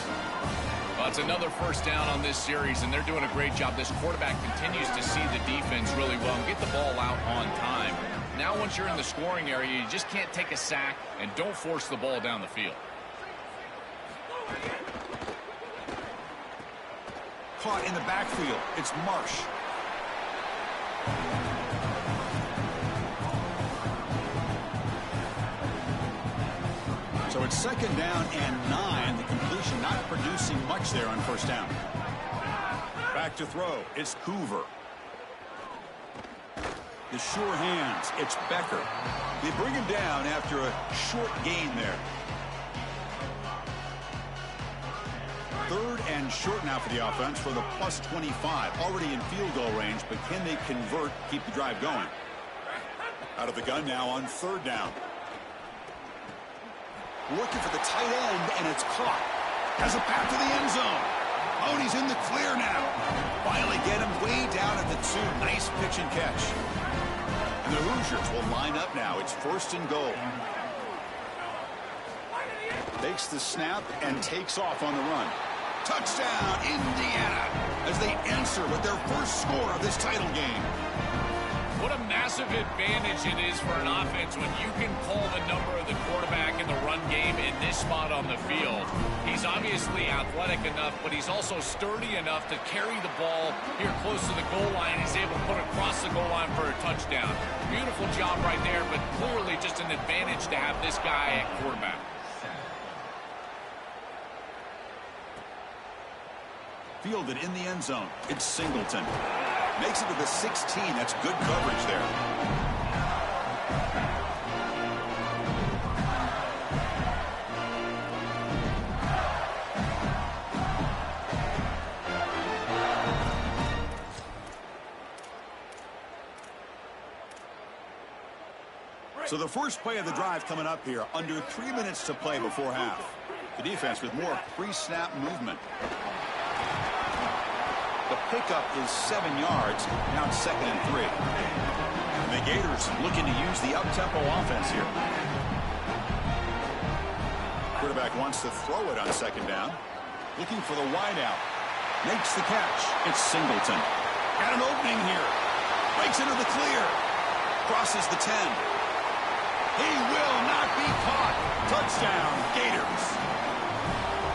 Well, it's another first down on this series, and they're doing a great job. This quarterback continues to see the defense really well and get the ball out on time. Now once you're in the scoring area, you just can't take a sack and don't force the ball down the field. Caught in the backfield. It's Marsh. So it's 2nd down and 9. The completion not producing much there on 1st down. Back to throw. It's Hoover. The sure hands. It's Becker. They bring him down after a short gain there. 3rd and short now for the offense for the plus 25. Already in field goal range, but can they convert, keep the drive going? Out of the gun now on 3rd down. Looking for the tight end, and it's caught. Has a path to the end zone. Oh, and he's in the clear now. Finally get him way down at the 2. Nice pitch and catch. And the Hoosiers will line up now. It's 1st and goal. Takes the snap and takes off on the run. Touchdown, Indiana, as they answer with their first score of this title game. What a massive advantage it is for an offense when you can call the number of the quarterback in the run game in this spot on the field. He's obviously athletic enough, but he's also sturdy enough to carry the ball here close to the goal line. He's able to put it across the goal line for a touchdown. Beautiful job right there, but clearly just an advantage to have this guy at quarterback. Fielded in the end zone. It's Singleton. Makes it to the 16. That's good coverage there. So the first play of the drive coming up here. Under 3 minutes to play before half. The defense with more pre-snap movement. The pickup is 7 yards. Now it's 2nd and 3. And the Gators looking to use the up-tempo offense here. Quarterback wants to throw it on 2nd down. Looking for the wideout. Makes the catch. It's Singleton. Got an opening here. Breaks into the clear. Crosses the 10. He will not be caught. Touchdown, Gators.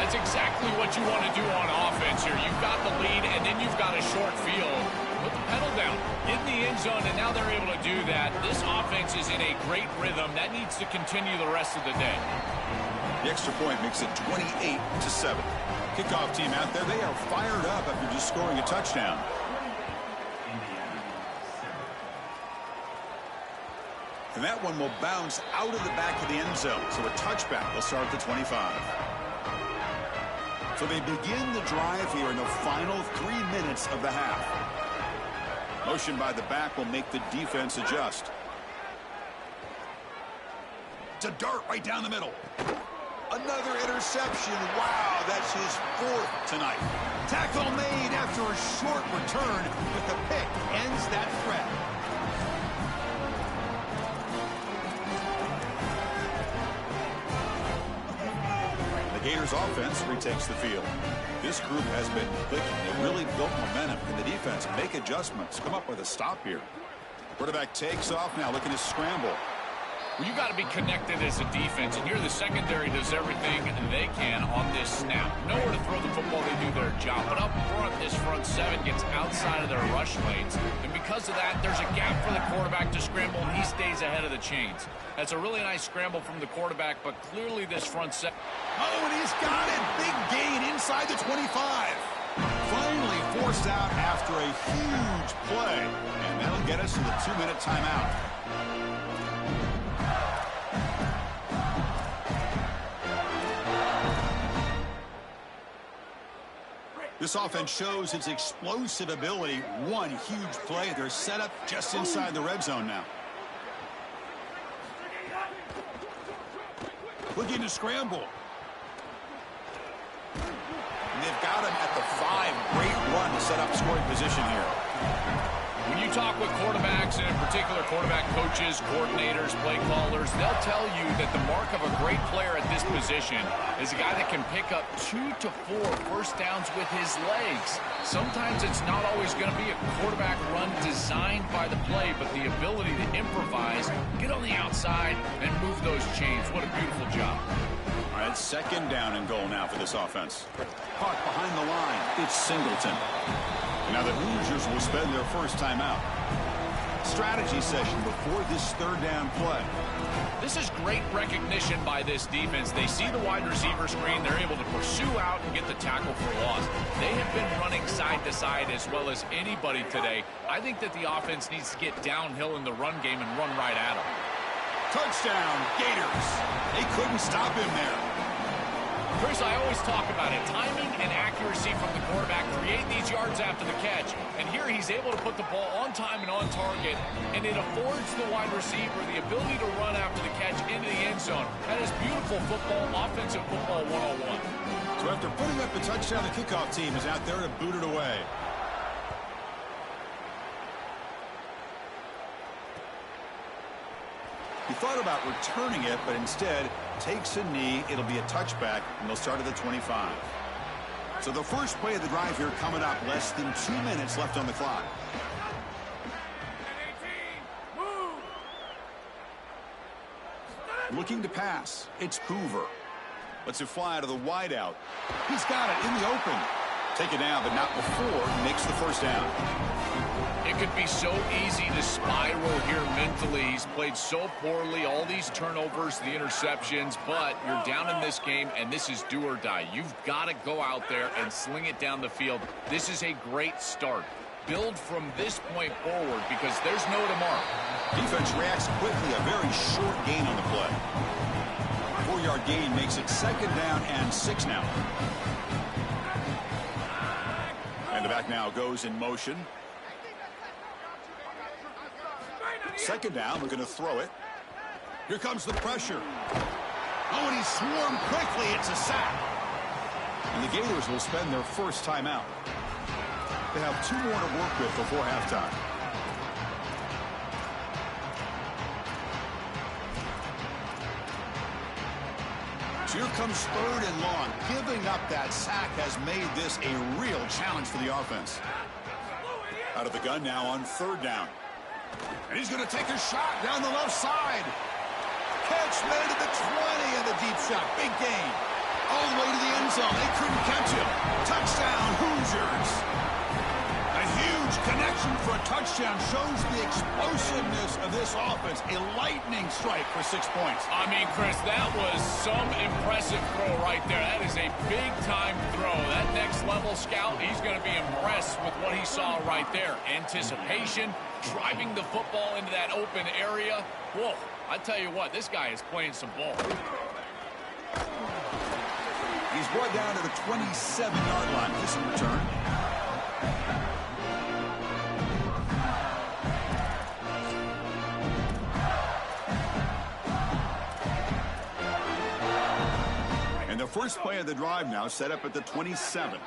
That's exactly what you want to do on offense here. You've got the lead, and then you've got a short field. Put the pedal down in the end zone, and now they're able to do that. This offense is in a great rhythm. That needs to continue the rest of the day. The extra point makes it 28-7. Kickoff team out there, they are fired up after just scoring a touchdown. And that one will bounce out of the back of the end zone. So a touchback will start at the 25. So they begin the drive here in the final 3 minutes of the half. Motion by the back will make the defense adjust. It's a dart right down the middle. Another interception. Wow, that's his 4th tonight. Tackle made after a short return, but the pick ends that threat. Gators offense retakes the field. This group has been clicking. They really built momentum in the defense. Make adjustments. Come up with a stop here. Quarterback takes off now, looking to scramble. Well, you got to be connected as a defense, and here the secondary does everything they can on this snap. Nowhere to throw the football, they do their job. But up front, this front 7 gets outside of their rush lanes. And because of that, there's a gap for the quarterback to scramble, and he stays ahead of the chains. That's a really nice scramble from the quarterback, but clearly this front 7. Oh, and he's got it. Big gain inside the 25. Finally forced out after a huge play. And that'll get us to the 2-minute timeout. This offense shows its explosive ability. One huge play. They're set up just inside the red zone now. Looking to scramble. And they've got him at the 5. Great run to set up scoring position here. When you talk with quarterbacks, and in particular quarterback coaches, coordinators, play callers, they'll tell you that the mark of a great player at this position is a guy that can pick up 2 to 4 first downs with his legs. Sometimes it's not always going to be a quarterback run designed by the play, but the ability to improvise, get on the outside, and move those chains. What a beautiful job. All right, second down and goal now for this offense. Caught behind the line. It's Singleton. Now the Hoosiers will spend their first timeout. Strategy session before this third down play. This is great recognition by this defense. They see the wide receiver screen. They're able to pursue out and get the tackle for loss. They have been running side to side as well as anybody today. I think that the offense needs to get downhill in the run game and run right at them. Touchdown, Gators. They couldn't stop him there. Chris, I always talk about it. Timing and accuracy from the quarterback create these yards after the catch. And here he's able to put the ball on time and on target, and it affords the wide receiver the ability to run after the catch into the end zone. That is beautiful football, offensive football 101. So after putting up the touchdown, the kickoff team is out there to boot it away. He thought about returning it, but instead takes a knee. It'll be a touchback, and they'll start at the 25. So the first play of the drive here coming up. Less than 2 minutes left on the clock. Looking to pass. It's Hoover. Lets it fly to the wideout. He's got it in the open. Take it down, but not before he makes the first down. It could be so easy to spiral here mentally. He's played so poorly, all these turnovers, the interceptions, but you're down in this game, and this is do or die. You've got to go out there and sling it down the field. This is a great start. Build from this point forward because there's no tomorrow. Defense reacts quickly, a very short gain on the play. 4-yard gain makes it second down and 6 now. And the back now goes in motion. Second down, we're going to throw it. Here comes the pressure. Oh, and he swarmed quickly. It's a sack. And the Gators will spend their first timeout. They have 2 more to work with before halftime. So here comes third and long. Giving up that sack has made this a real challenge for the offense. Out of the gun now on third down. And he's going to take a shot down the left side. Catch made at the 20 and the deep shot. Big gain. All the way to the end zone. They couldn't catch him. Touchdown, Hoosiers. A huge connection for a touchdown shows the explosiveness of this offense. A lightning strike for 6 points. I mean, Chris, that was some impressive throw right there. That is a big-time throw. That next-level scout, he's going to be impressed with what he saw right there. Anticipation, driving the football into that open area. Whoa, I tell you what, this guy is playing some ball. He's brought down to the 27-yard line. This in return. And the first play of the drive now set up at the 27.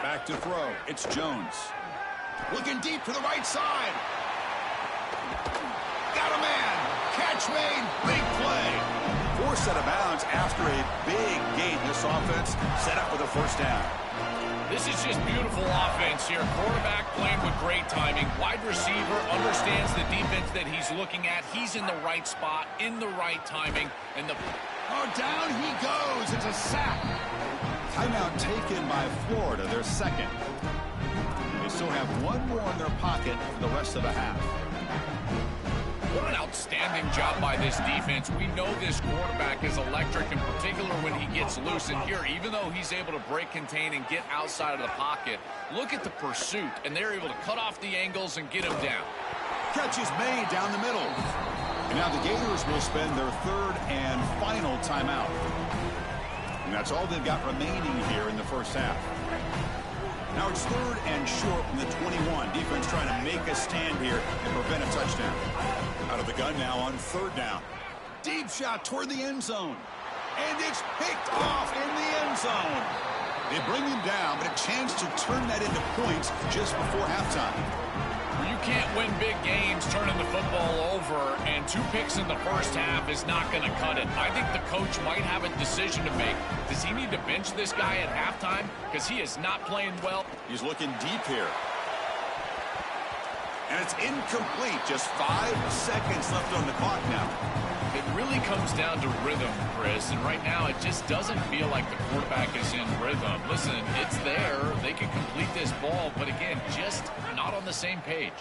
Back to throw. It's Jones. Looking deep to the right side. Got a man. Catch made. Big play. Forced out of bounds after a big gain. This offense set up with a first down. This is just beautiful offense here. Quarterback playing with great timing. Wide receiver understands the defense that he's looking at. He's in the right spot, in the right timing. And down he goes. It's a sack. Timeout taken by Florida, their second. They still have 1 more in their pocket for the rest of the half. What an outstanding job by this defense. We know this quarterback is electric, in particular when he gets loose. And here, even though he's able to break, contain, and get outside of the pocket, look at the pursuit. And they're able to cut off the angles and get him down. Catch is made down the middle. And now the Gators will spend their third and final timeout. And that's all they've got remaining here in the first half. Now it's third and short from the 21. Defense trying to make a stand here and prevent a touchdown. Out of the gun now on third down. Deep shot toward the end zone. And it's picked off in the end zone. They bring him down, but a chance to turn that into points just before halftime. Well, you can't win big games turning the football over, and 2 picks in the first half is not going to cut it. I think the coach might have a decision to make. Does he need to bench this guy at halftime? Because he is not playing well. He's looking deep here. And it's incomplete. Just 5 seconds left on the clock now. It really comes down to rhythm, Chris, and right now it just doesn't feel like the quarterback is in rhythm. Listen, it's there. They can complete this ball, but again, just not on the same page.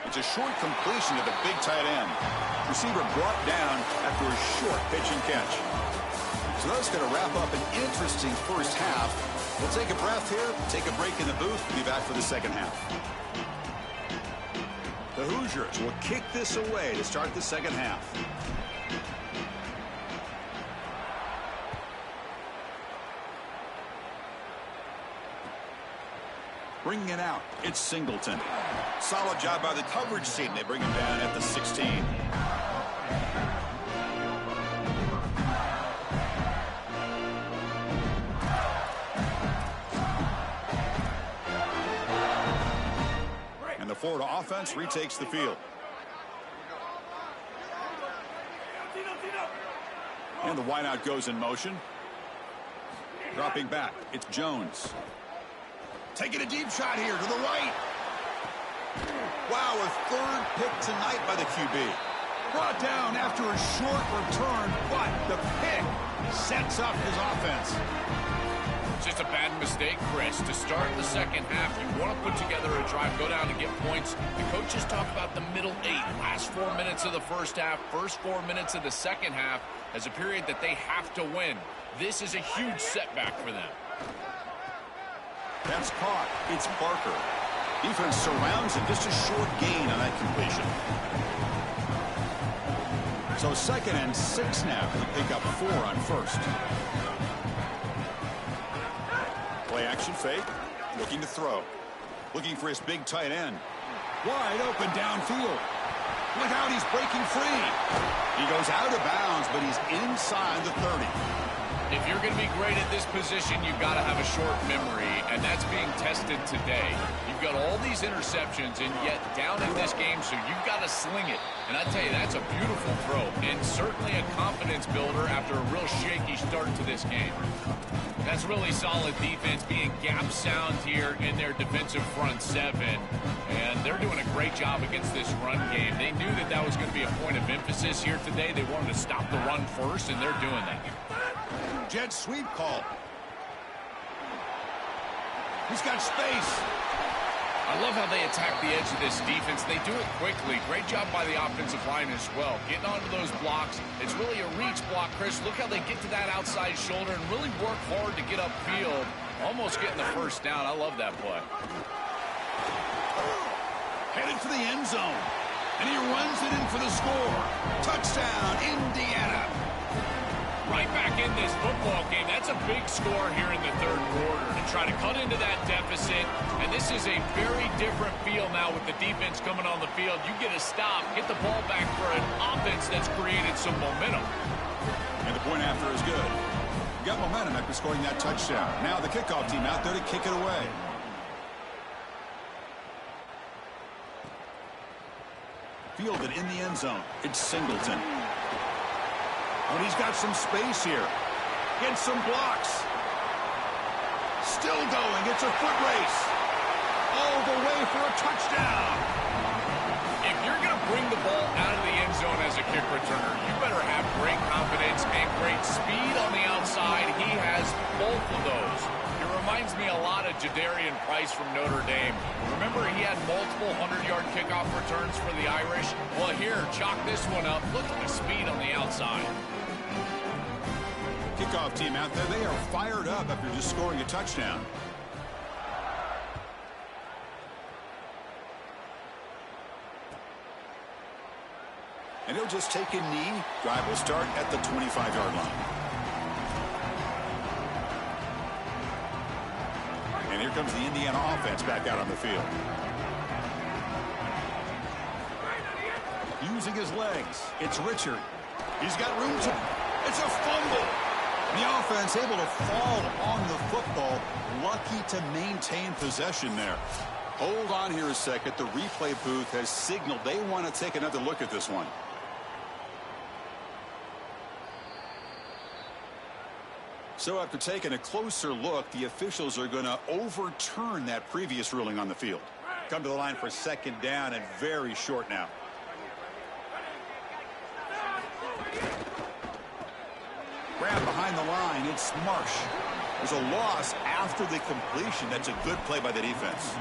It's a short completion to the big tight end. Receiver brought down after a short pitch and catch. So that's going to wrap up an interesting first half. We'll take a breath here, take a break in the booth, be back for the second half. The Hoosiers will kick this away to start the second half. Bringing it out, it's Singleton. Solid job by the coverage team. They bring him down at the 16. And the Florida offense retakes the field. And the wideout goes in motion. Dropping back, it's Jones. Taking a deep shot here to the right. Wow, a 3rd pick tonight by the QB. Brought down after a short return, but the pick sets up his offense. Just a bad mistake, Chris. To start the second half, you want to put together a drive, go down and get points. The coaches talk about the middle 8, last 4 minutes of the first half, first 4 minutes of the second half as a period that they have to win. This is a huge setback for them. That's caught. It's Parker. Defense surrounds him. Just a short gain on that completion. So 2nd and 6 now. He'll pick up 4 on first. Play action fake. Looking to throw. Looking for his big tight end. Wide open downfield. Look out, he's breaking free. He goes out of bounds, but he's inside the 30. If you're going to be great at this position, you've got to have a short memory, and that's being tested today. You've got all these interceptions, and yet down in this game, so you've got to sling it. And I tell you, that's a beautiful throw, and certainly a confidence builder after a real shaky start to this game. That's really solid defense, being gap sound here in their defensive front 7. And they're doing a great job against this run game. They knew that that was going to be a point of emphasis here today. They wanted to stop the run first, and they're doing that. Jet sweep call. He's got space. I love how they attack the edge of this defense. They do it quickly. Great job by the offensive line as well. Getting onto those blocks. It's really a reach block, Chris. Look how they get to that outside shoulder and really work hard to get upfield. Almost getting the first down. I love that play. Headed for the end zone. And he runs it in for the score. Touchdown, Indiana. Right back in this football game. That's a big score here in the 3rd quarter to try to cut into that deficit. And this is a very different feel now with the defense coming on the field. You get a stop, get the ball back for an offense that's created some momentum. And the point after is good. You got momentum after scoring that touchdown. Now the kickoff team out there to kick it away. Fielded in the end zone. It's Singleton. And he's got some space here. Gets some blocks. Still going. It's a foot race. All the way for a touchdown. If you're going to bring the ball out of the end zone as a kick returner, you better have great confidence and great speed on the outside. He has both of those. It reminds me a lot of Jadarian Price from Notre Dame. Remember, he had multiple 100-yard kickoff returns for the Irish? Well, here, chalk this one up. Look at the speed on the outside. Kickoff team out there, they are fired up after just scoring a touchdown. And he'll just take a knee. Drive will start at the 25-yard line. And here comes the Indiana offense back out on the field. Using his legs, it's Richard. He's got room to... It's a fumble. The offense able to fall on the football. Lucky to maintain possession there. Hold on here a second. The replay booth has signaled they want to take another look at this one. So after taking a closer look, the officials are going to overturn that previous ruling on the field. Come to the line for second down and very short now. Grab behind the line. It's Marsh. There's a loss after the completion. That's a good play by the defense.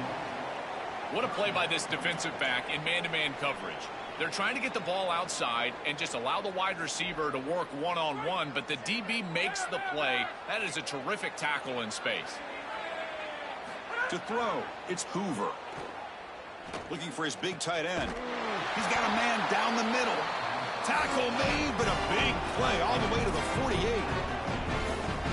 What a play by this defensive back in man-to-man coverage. They're trying to get the ball outside and just allow the wide receiver to work one-on-one, but the DB makes the play. That is a terrific tackle in space. To throw, it's Hoover. Looking for his big tight end. He's got a man down the middle. Tackle made, but a big play all the way to the 48.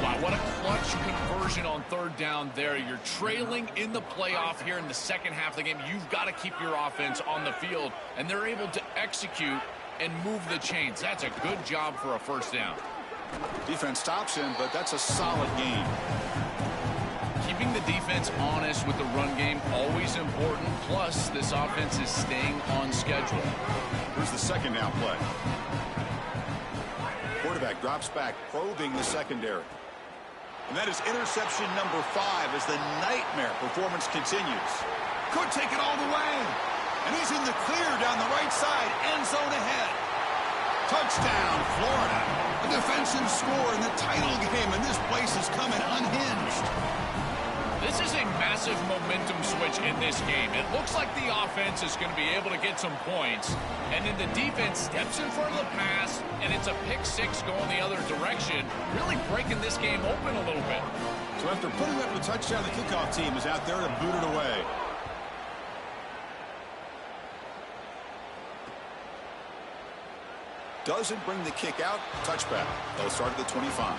Wow, what a clutch conversion on third down there. You're trailing in the playoff here in the second half of the game. You've got to keep your offense on the field, and they're able to execute and move the chains. That's a good job for a first down. Defense stops him, but that's a solid game. Keeping the defense honest with the run game, always important. Plus, this offense is staying on schedule. Here's the second down play. Quarterback drops back, probing the secondary. And that is interception number 5 as the nightmare performance continues. Could take it all the way. And he's in the clear down the right side. End zone ahead. Touchdown, Florida. A defensive score in the title game, and this place is coming unhinged. This is a massive momentum switch in this game. It looks like the offense is going to be able to get some points, and then the defense steps in front of the pass, and it's a pick six going the other direction, really breaking this game open a little bit. So after putting up a touchdown, the kickoff team is out there to boot it away. Doesn't bring the kick out. Touchback. They'll start at the 25.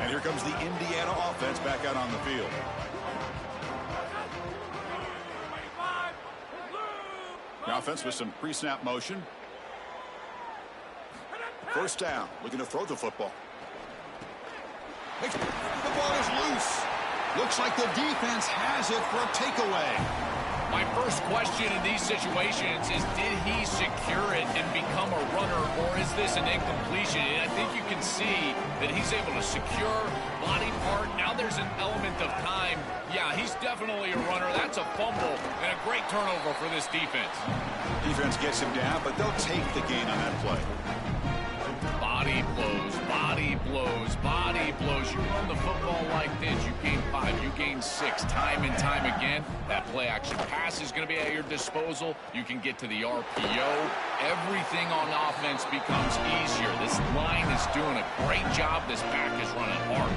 And here comes the Indiana offense back out on the field. The offense with some pre-snap motion. First down, looking to throw the football. The ball is loose. Looks like the defense has it for a takeaway. My first question in these situations is, did he secure it and become a runner, or is this an incompletion? And I think you can see that he's able to secure body part. Now there's an element of time. Yeah, he's definitely a runner. That's a fumble and a great turnover for this defense. Defense gets him down, but they'll take the gain on that play. Body blows, body blows, body blows. You run the football like this, you gain 5, you gain 6, time and time again. That play action pass is going to be at your disposal. You can get to the RPO. Everything on offense becomes easier. This line is doing a great job. This back is running hard.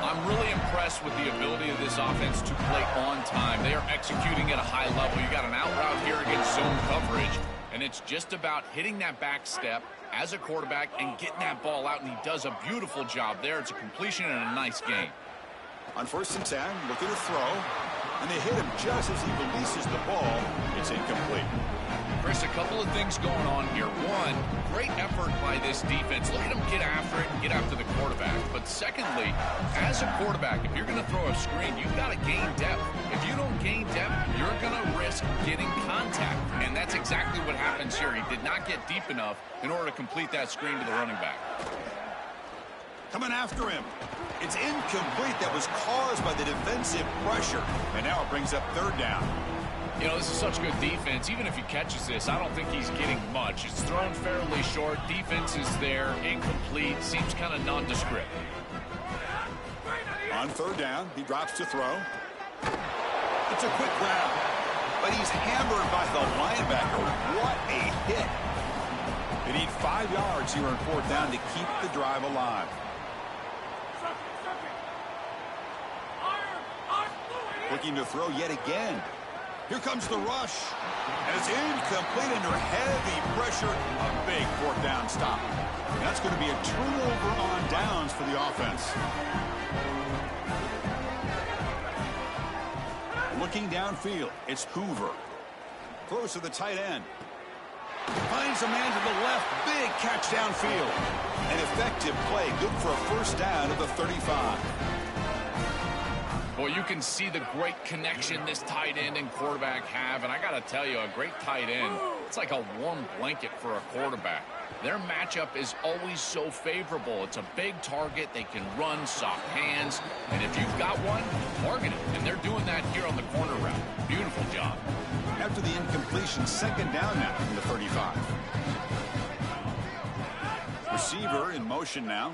I'm really impressed with the ability of this offense to play on time. They are executing at a high level. You got an out route here against zone coverage, and it's just about hitting that back step as a quarterback and getting that ball out, and he does a beautiful job there. It's a completion and a nice game. On 1st and 10, looking to throw, and they hit him just as he releases the ball. It's incomplete. Chris, a couple of things going on here. One, great effort by this defense. Look at them get after it and get after the quarterback. But secondly, as a quarterback, if you're going to throw a screen, you've got to gain depth. If you don't gain depth, you're going to risk getting contact. And that's exactly what happens here. He did not get deep enough in order to complete that screen to the running back. Coming after him. It's incomplete. That was caused by the defensive pressure. And now it brings up 3rd down. You know, this is such good defense. Even if he catches this, I don't think he's getting much. It's thrown fairly short. Defense is there. Incomplete. Seems kind of nondescript. On 3rd down, he drops to throw. It's a quick grab. But he's hammered by the linebacker. What a hit. They need 5 yards here on 4th down to keep the drive alive. Looking to throw yet again. Here comes the rush. And it's incomplete under heavy pressure. A big 4th down stop. And that's going to be a turnover on downs for the offense. Looking downfield, it's Hoover. Throws to the tight end. Finds a man to the left. Big catch downfield. An effective play. Good for a first down at the 35. Well, you can see the great connection this tight end and quarterback have. And I got to tell you, a great tight end, it's like a warm blanket for a quarterback. Their matchup is always so favorable. It's a big target. They can run, soft hands. And if you've got one, target it. And they're doing that here on the corner route. Beautiful job. After the incompletion, second down now from the 35. Receiver in motion now.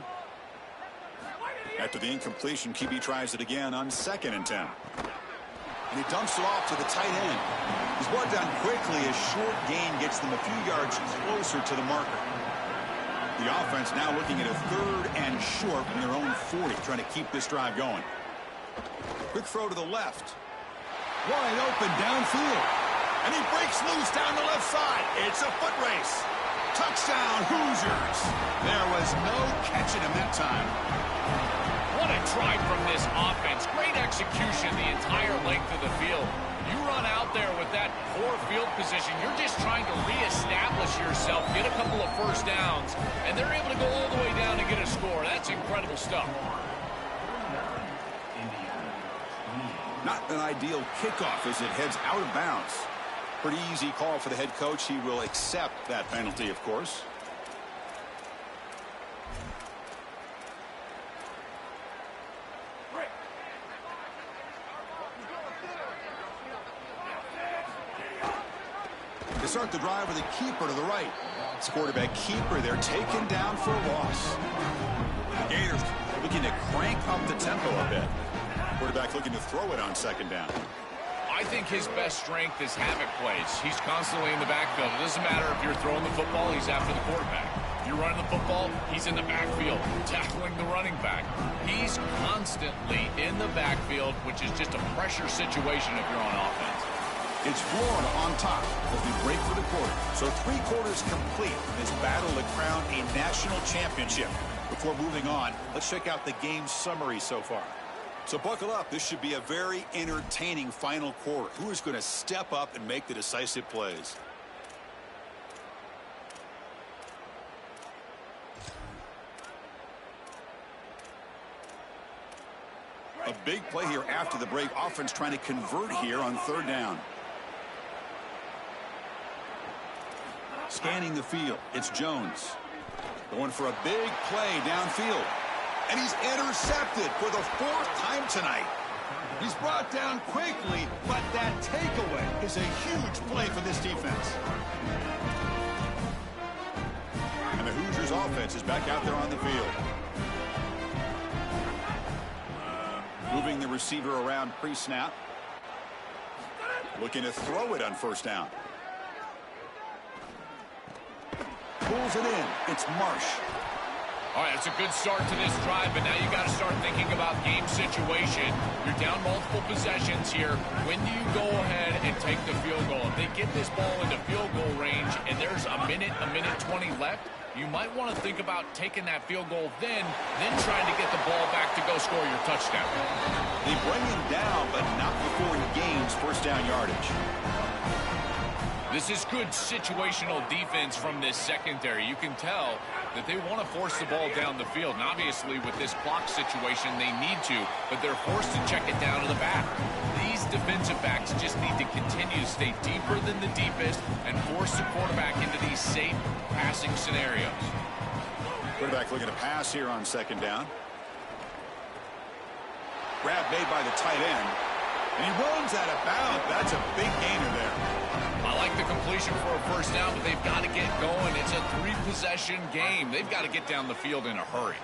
After the incompletion, QB tries it again on 2nd and 10. And he dumps it off to the tight end. He's brought down quickly. A short gain gets them a few yards closer to the marker. The offense now looking at a 3rd and short from their own 40, trying to keep this drive going. Quick throw to the left. Wide open downfield. And he breaks loose down the left side. It's a foot race. Touchdown, Hoosiers. There was no catching him that time. What a drive from this offense. Great execution the entire length of the field. You run out there with that poor field position, you're just trying to reestablish yourself, get a couple of first downs, and they're able to go all the way down and get a score. That's incredible stuff. Not an ideal kickoff as it heads out of bounds. Pretty easy call for the head coach. He will accept that penalty, of course. They start the drive with a keeper to the right. It's quarterback keeper. They're taken down for a loss. The Gators looking to crank up the tempo a bit. Quarterback looking to throw it on 2nd down. I think his best strength is havoc plays. He's constantly in the backfield. It doesn't matter if you're throwing the football, he's after the quarterback. If you're running the football, he's in the backfield, tackling the running back. He's constantly in the backfield, which is just a pressure situation if you're on offense. It's Florida on top as we break for the quarter. So 3 quarters complete in this battle to crown a national championship. Before moving on, let's check out the game summary so far. So buckle up. This should be a very entertaining final quarter. Who is going to step up and make the decisive plays? A big play here after the break. Offense trying to convert here on 3rd down. Scanning the field. It's Jones. Going for a big play downfield. And he's intercepted for the 4th time tonight. He's brought down quickly, but that takeaway is a huge play for this defense. And the Hoosiers offense is back out there on the field. Moving the receiver around pre-snap. Looking to throw it on 1st down. Pulls it in. It's Marsh. All right, it's a good start to this drive, but now you got to start thinking about game situation. You're down multiple possessions here. When do you go ahead and take the field goal? If they get this ball into field goal range and there's a minute 20 left, you might want to think about taking that field goal then trying to get the ball back to go score your touchdown. They bring him down, but not before he gains first down yardage. This is good situational defense from this secondary. You can tell that they want to force the ball down the field. And obviously, with this clock situation, they need to, but they're forced to check it down to the back. These defensive backs just need to continue to stay deeper than the deepest and force the quarterback into these safe passing scenarios. Quarterback looking to pass here on 2nd down. Grab made by the tight end. And he runs out of bounds. That's a big gainer there. I like the completion for a first down, but they've got to get going. It's a 3-possession game. They've got to get down the field in a hurry.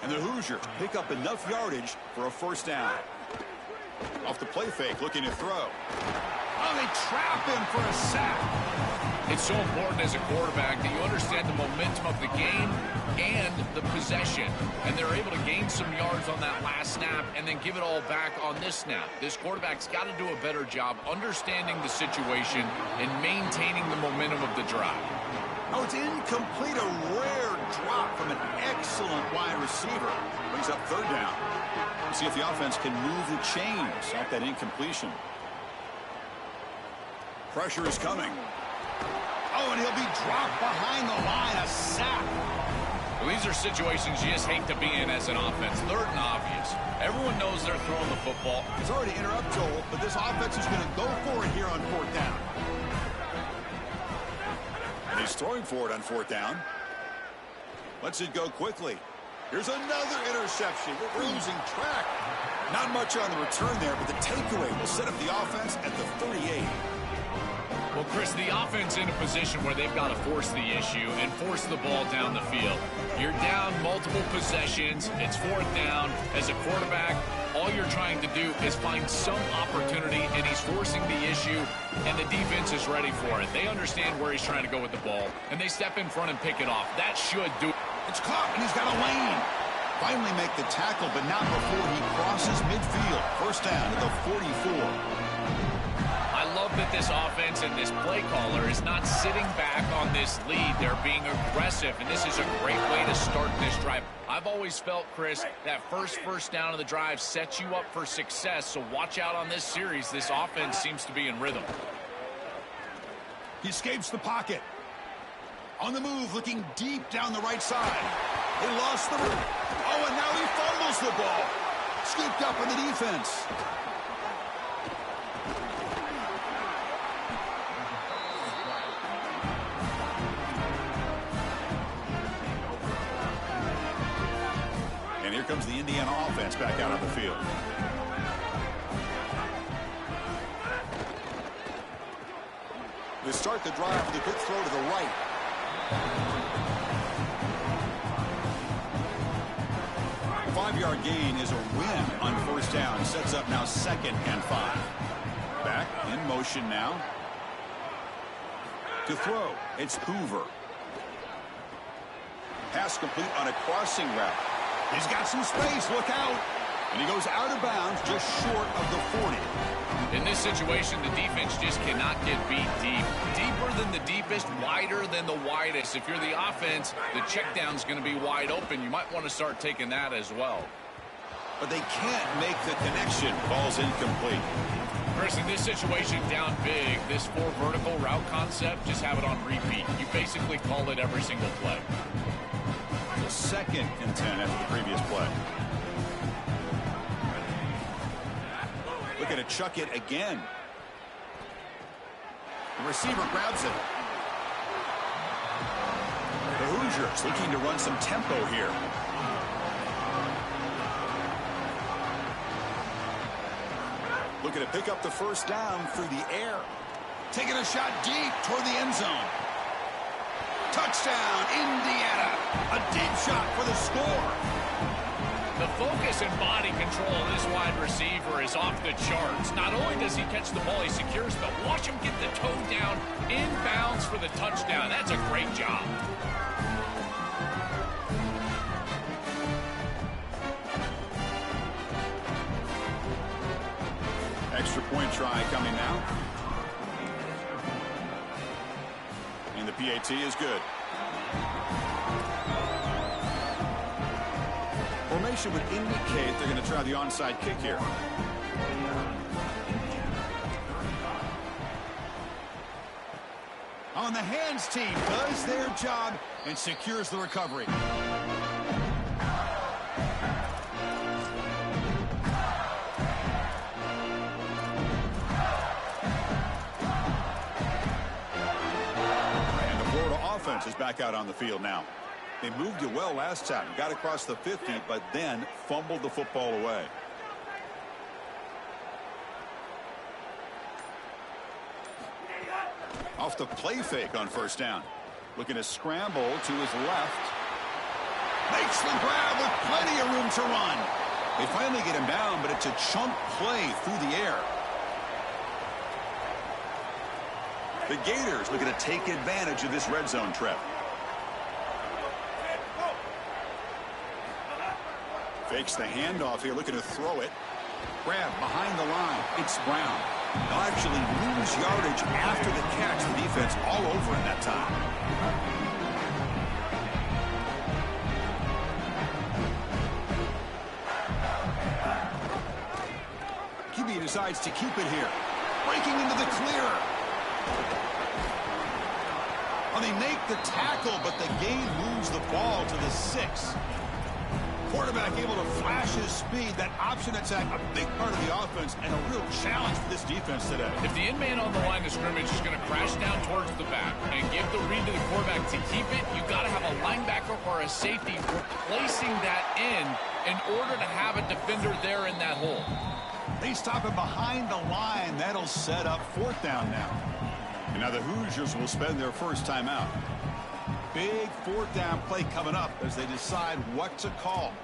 And the Hoosiers pick up enough yardage for a first down. Off the play fake, looking to throw. Oh, they trap him for a sack. It's so important as a quarterback that you understand the momentum of the game and the possession. And they're able to gain some yards on that last snap and then give it all back on this snap. This quarterback's got to do a better job understanding the situation and maintaining the momentum of the drive. Oh, it's incomplete. A rare drop from an excellent wide receiver. Brings up 3rd down. See if the offense can move the chains off that incompletion. Pressure is coming. Oh, and he'll be dropped behind the line. A sack. Well, these are situations you just hate to be in as an offense. Third and obvious. Everyone knows they're throwing the football. Sorry to interrupt, Joel, but this offense is going to go for it here on fourth down. He's throwing for it on fourth down. Lets it go quickly. Here's another interception. We're losing track. Not much on the return there, but the takeaway will set up the offense at the 38. Well, Chris, the offense in a position where they've got to force the issue and force the ball down the field. You're down multiple possessions. It's fourth down. As a quarterback, all you're trying to do is find some opportunity, and he's forcing the issue, and the defense is ready for it. They understand where he's trying to go with the ball, and they step in front and pick it off. That should do it. It's caught, and he's got a lane. Finally make the tackle, but not before he crosses midfield. First down at the 44. I love that this offense and this play caller is not sitting back on this lead. They're being aggressive, and this is a great way to start this drive. I've always felt, Chris, that first down of the drive sets you up for success, so watch out on this series. This offense seems to be in rhythm. He escapes the pocket. On the move, looking deep down the right side. They lost the root. Oh, and now he fumbles the ball. Scooped up in the defense. And here comes the Indiana offense back out on the field. They start the drive with a good throw to the right. A 5-yard gain is a win on first down. Sets up now 2nd and 5. Back in motion now. To throw, it's Hoover. Pass complete on a crossing route. He's got some space. Look out. And he goes out of bounds just short of the 40. In this situation, the defense just cannot get beat deep. Deeper than the deepest, wider than the widest. If you're the offense, the check down's going to be wide open. You might want to start taking that as well. But they can't make the connection. Ball's incomplete. Chris, in this situation, down big, this 4 vertical route concept, just have it on repeat. You basically call it every single play. So 2nd and 10 after the previous play. Looking to chuck it again. The receiver grabs it. The Hoosiers looking to run some tempo here. Looking to pick up the first down through the air. Taking a shot deep toward the end zone. Touchdown, Indiana. A deep shot for the score. The focus and body control of this wide receiver is off the charts. Not only does he catch the ball, he secures, but watch him get the toe down inbounds for the touchdown. That's a great job. Extra point try coming now. And the PAT is good. Formation would indicate they're going to try the onside kick here. On the hands team does their job and secures the recovery. And the Florida offense is back out on the field now. They moved it well last time, got across the 50, but then fumbled the football away. Off the play fake on first down. Looking to scramble to his left. Makes the grab with plenty of room to run. They finally get him down, but it's a chunk play through the air. The Gators looking to take advantage of this red zone trip. Fakes the handoff here, looking to throw it. Grab behind the line. It's Brown. They'll actually lose yardage after the catch. The defense all over in that time. QB decides to keep it here. Breaking into the clear. Well, they make the tackle, but the gain moves the ball to the 6. Quarterback able to flash his speed. That option attack, a big part of the offense, and a real challenge for this defense today. If the in-man on the line of scrimmage is going to crash down towards the back and give the read to the quarterback to keep it, you got to have a linebacker or a safety replacing that in order to have a defender there in that hole. They stop it behind the line. That'll set up 4th down now. And now the Hoosiers will spend their first timeout. Big 4th down play coming up as they decide what to call.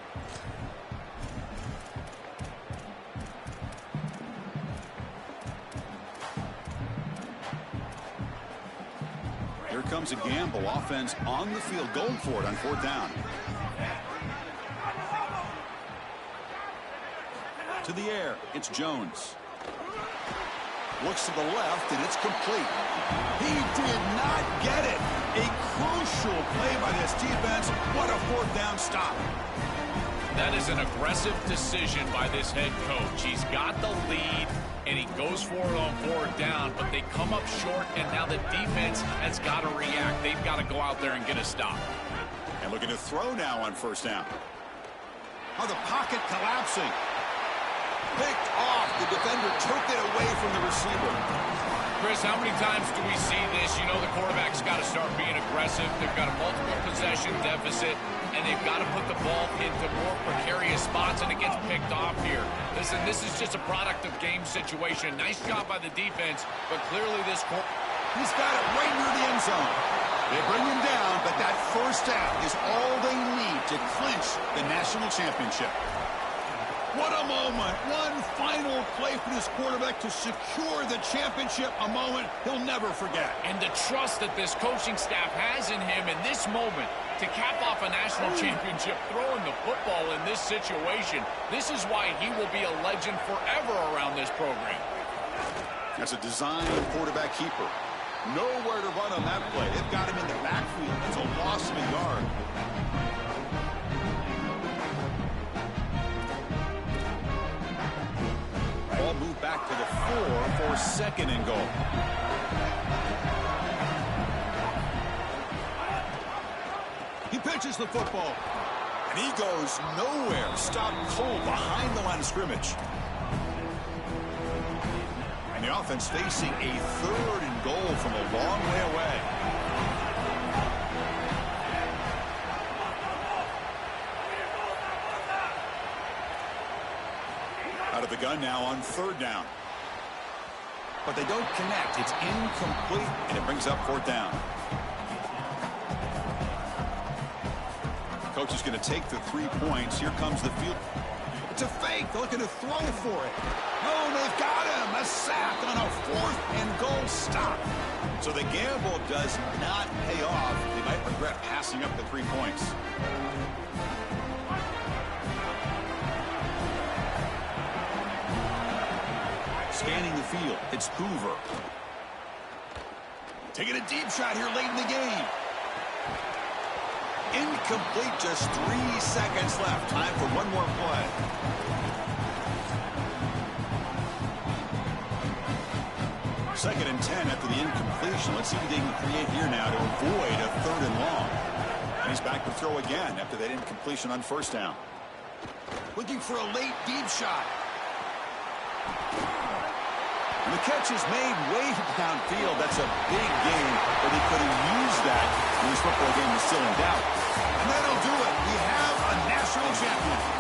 Here comes a gamble. Offense on the field, going for it on 4th down. To the air, it's Jones. Looks to the left, and it's complete. He did not get it. A crucial play by this defense. What a 4th down stop. That is an aggressive decision by this head coach. He's got the lead, and he goes for it on 4th down, but they come up short, and now the defense has got to react. They've got to go out there and get a stop. And looking to throw now on 1st down. Oh, the pocket collapsing. Picked off. The defender took it away from the receiver. Chris, how many times do we see this? You know the quarterback's got to start being aggressive. They've got a multiple possession deficit, and they've got to put the ball into more precarious spots, and it gets picked off here. Listen, this is just a product of game situation. Nice job by the defense, but clearly this He's got it right near the end zone. They bring him down, but that 1st down is all they need to clinch the national championship. What a moment. One final play for this quarterback to secure the championship, a moment he'll never forget. And the trust that this coaching staff has in him in this moment to cap off a national championship throwing the football in this situation. This is why he will be a legend forever around this program. That's a design quarterback keeper. Nowhere to run on that play. They've got him in the backfield. It's a loss of a yard. Ball moved back to the 4 for 2nd and goal. He pitches the football. And he goes nowhere. Stopped cold behind the line of scrimmage. And the offense facing a 3rd and goal from a long way away. Out of the gun now on 3rd down. But they don't connect. It's incomplete, and it brings up 4th down. Coach is going to take the 3 points. Here comes the field. It's a fake. They're looking to throw for it. No, they've got him. A sack on a 4th and goal stop. So the gamble does not pay off. They might regret passing up the 3 points. Scanning the field, it's Hoover. Taking a deep shot here late in the game. Incomplete, just 3 seconds left. Time for one more play. Second and 10 after the incompletion. Let's see what they can create here now to avoid a 3rd and long. And he's back to throw again after that incompletion on 1st down. Looking for a late deep shot. And the catch is made way downfield. That's a big gain, but they could have used that when this football game was still in doubt. And that'll do it. We have a national champion.